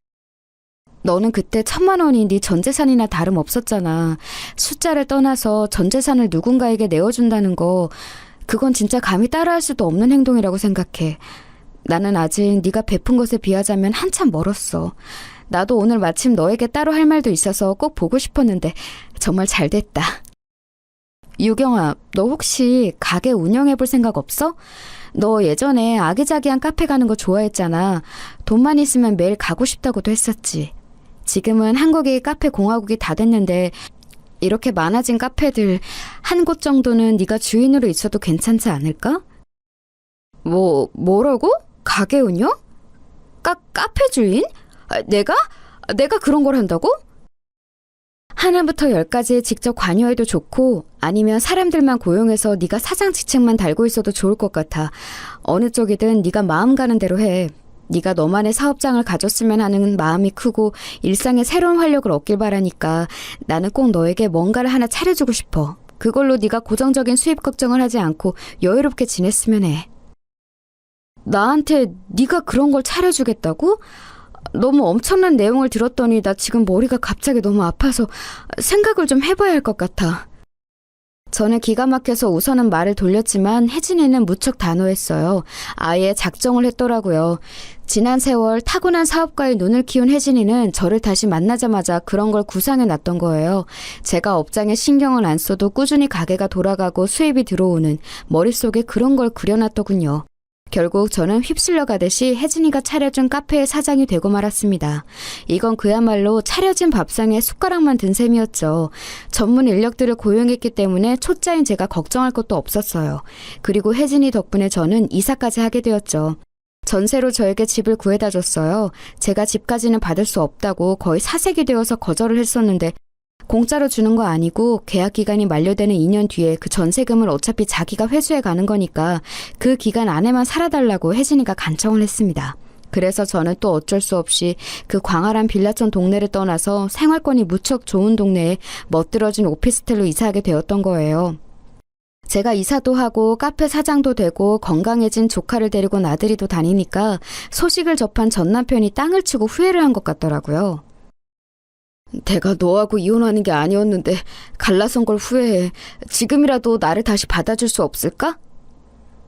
너는 그때 1,000만 원이 네 전재산이나 다름없었잖아. 숫자를 떠나서 전재산을 누군가에게 내어준다는 거 그건 진짜 감히 따라할 수도 없는 행동이라고 생각해. 나는 아직 네가 베푼 것에 비하자면 한참 멀었어. 나도 오늘 마침 너에게 따로 할 말도 있어서 꼭 보고 싶었는데 정말 잘 됐다. 유경아, 너 혹시 가게 운영해볼 생각 없어? 너 예전에 아기자기한 카페 가는 거 좋아했잖아. 돈만 있으면 매일 가고 싶다고도 했었지. 지금은 한국이 카페 공화국이 다 됐는데 이렇게 많아진 카페들 한 곳 정도는 네가 주인으로 있어도 괜찮지 않을까? 뭐라고? 가게 운영? 카페 주인? 내가 그런 걸 한다고? 하나부터 10까지에 직접 관여해도 좋고 아니면 사람들만 고용해서 네가 사장 직책만 달고 있어도 좋을 것 같아. 어느 쪽이든 네가 마음 가는 대로 해. 네가 너만의 사업장을 가졌으면 하는 마음이 크고 일상에 새로운 활력을 얻길 바라니까 나는 꼭 너에게 뭔가를 하나 차려주고 싶어. 그걸로 네가 고정적인 수입 걱정을 하지 않고 여유롭게 지냈으면 해. 나한테 네가 그런 걸 차려주겠다고? 너무 엄청난 내용을 들었더니 나 지금 머리가 갑자기 너무 아파서 생각을 좀 해봐야 할 것 같아. 저는 기가 막혀서 우선은 말을 돌렸지만 혜진이는 무척 단호했어요. 아예 작정을 했더라고요. 지난 세월 타고난 사업가의 눈을 키운 혜진이는 저를 다시 만나자마자 그런 걸 구상해 놨던 거예요. 제가 업장에 신경을 안 써도 꾸준히 가게가 돌아가고 수입이 들어오는 머릿속에 그런 걸 그려놨더군요. 결국 저는 휩쓸려 가듯이 혜진이가 차려준 카페의 사장이 되고 말았습니다. 이건 그야말로 차려진 밥상에 숟가락만 든 셈이었죠. 전문 인력들을 고용했기 때문에 초짜인 제가 걱정할 것도 없었어요. 그리고 혜진이 덕분에 저는 이사까지 하게 되었죠. 전세로 저에게 집을 구해다 줬어요. 제가 집까지는 받을 수 없다고 거의 사색이 되어서 거절을 했었는데 공짜로 주는 거 아니고 계약 기간이 만료되는 2년 뒤에 그 전세금을 어차피 자기가 회수해 가는 거니까 그 기간 안에만 살아달라고 혜진이가 간청을 했습니다. 그래서 저는 또 어쩔 수 없이 그 광활한 빌라촌 동네를 떠나서 생활권이 무척 좋은 동네에 멋들어진 오피스텔로 이사하게 되었던 거예요. 제가 이사도 하고 카페 사장도 되고 건강해진 조카를 데리고 나들이도 다니니까 소식을 접한 전 남편이 땅을 치고 후회를 한 것 같더라고요. 내가 너하고 이혼하는 게 아니었는데 갈라선 걸 후회해. 지금이라도 나를 다시 받아줄 수 없을까?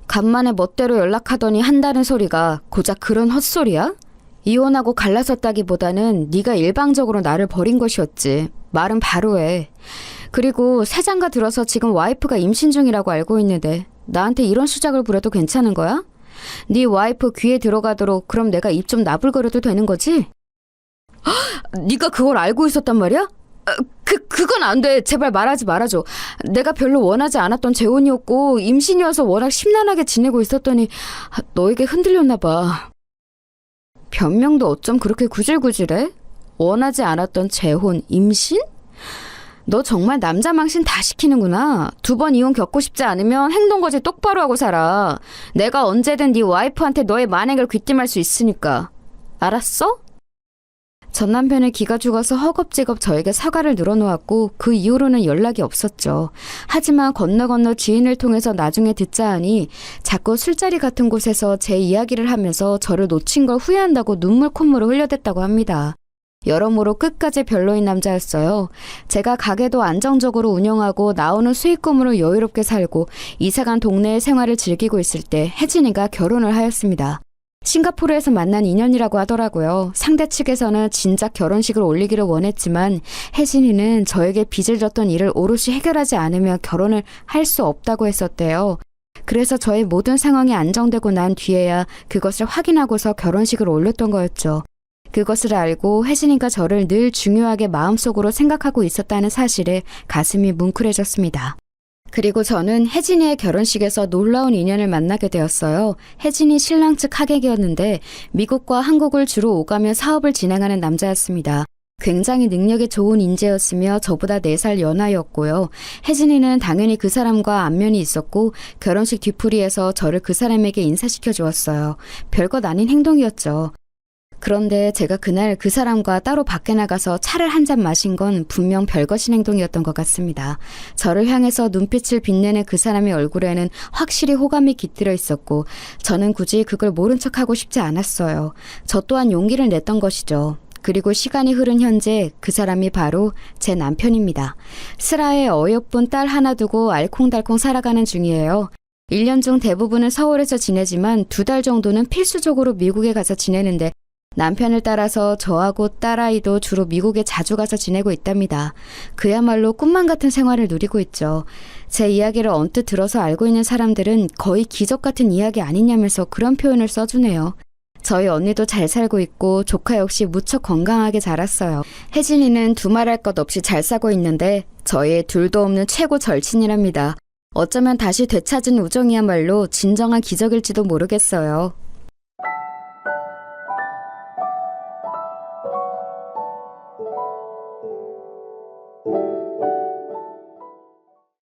간만에 멋대로 연락하더니 한다는 소리가 고작 그런 헛소리야? 이혼하고 갈라섰다기보다는 네가 일방적으로 나를 버린 것이었지. 말은 바로 해. 그리고 새장가 들어서 지금 와이프가 임신 중이라고 알고 있는데 나한테 이런 수작을 부려도 괜찮은 거야? 네 와이프 귀에 들어가도록 그럼 내가 입 좀 나불거려도 되는 거지? 네가 그걸 알고 있었단 말이야? 그건 안 돼. 제발 말하지 말아줘. 내가 별로 원하지 않았던 재혼이었고 임신이어서 워낙 심란하게 지내고 있었더니 너에게 흔들렸나 봐. 변명도 어쩜 그렇게 구질구질해? 원하지 않았던 재혼, 임신? 너 정말 남자 망신 다 시키는구나. 2번 이혼 겪고 싶지 않으면 행동거지 똑바로 하고 살아. 내가 언제든 네 와이프한테 너의 만행을 귀띔할 수 있으니까. 알았어? 전 남편의 기가 죽어서 허겁지겁 저에게 사과를 늘어놓았고 그 이후로는 연락이 없었죠. 하지만 건너 지인을 통해서 나중에 듣자 하니 자꾸 술자리 같은 곳에서 제 이야기를 하면서 저를 놓친 걸 후회한다고 눈물 콧물을 흘려댔다고 합니다. 여러모로 끝까지 별로인 남자였어요. 제가 가게도 안정적으로 운영하고 나오는 수익금으로 여유롭게 살고 이사간 동네의 생활을 즐기고 있을 때 혜진이가 결혼을 하였습니다. 싱가포르에서 만난 인연이라고 하더라고요. 상대 측에서는 진작 결혼식을 올리기를 원했지만 혜진이는 저에게 빚을 졌던 일을 오롯이 해결하지 않으면 결혼을 할 수 없다고 했었대요. 그래서 저의 모든 상황이 안정되고 난 뒤에야 그것을 확인하고서 결혼식을 올렸던 거였죠. 그것을 알고 혜진이가 저를 늘 중요하게 마음속으로 생각하고 있었다는 사실에 가슴이 뭉클해졌습니다. 그리고 저는 혜진이의 결혼식에서 놀라운 인연을 만나게 되었어요. 혜진이 신랑 측 하객이었는데 미국과 한국을 주로 오가며 사업을 진행하는 남자였습니다. 굉장히 능력이 좋은 인재였으며 저보다 4살 연하였고요. 혜진이는 당연히 그 사람과 안면이 있었고 결혼식 뒤풀이에서 저를 그 사람에게 인사시켜 주었어요. 별것 아닌 행동이었죠. 그런데 제가 그날 그 사람과 따로 밖에 나가서 차를 한 잔 마신 건 분명 별것인 행동이었던 것 같습니다. 저를 향해서 눈빛을 빛내는 그 사람의 얼굴에는 확실히 호감이 깃들어 있었고 저는 굳이 그걸 모른 척하고 싶지 않았어요. 저 또한 용기를 냈던 것이죠. 그리고 시간이 흐른 현재 그 사람이 바로 제 남편입니다. 슬하에 어여쁜 딸 하나 두고 알콩달콩 살아가는 중이에요. 1년 중 대부분은 서울에서 지내지만 2달 정도는 필수적으로 미국에 가서 지내는데 남편을 따라서 저하고 딸아이도 주로 미국에 자주 가서 지내고 있답니다. 그야말로 꿈만 같은 생활을 누리고 있죠. 제 이야기를 언뜻 들어서 알고 있는 사람들은 거의 기적 같은 이야기 아니냐면서 그런 표현을 써주네요. 저희 언니도 잘 살고 있고 조카 역시 무척 건강하게 자랐어요. 혜진이는 두말할 것 없이 잘 사고 있는데 저희의 둘도 없는 최고 절친이랍니다. 어쩌면 다시 되찾은 우정이야말로 진정한 기적일지도 모르겠어요.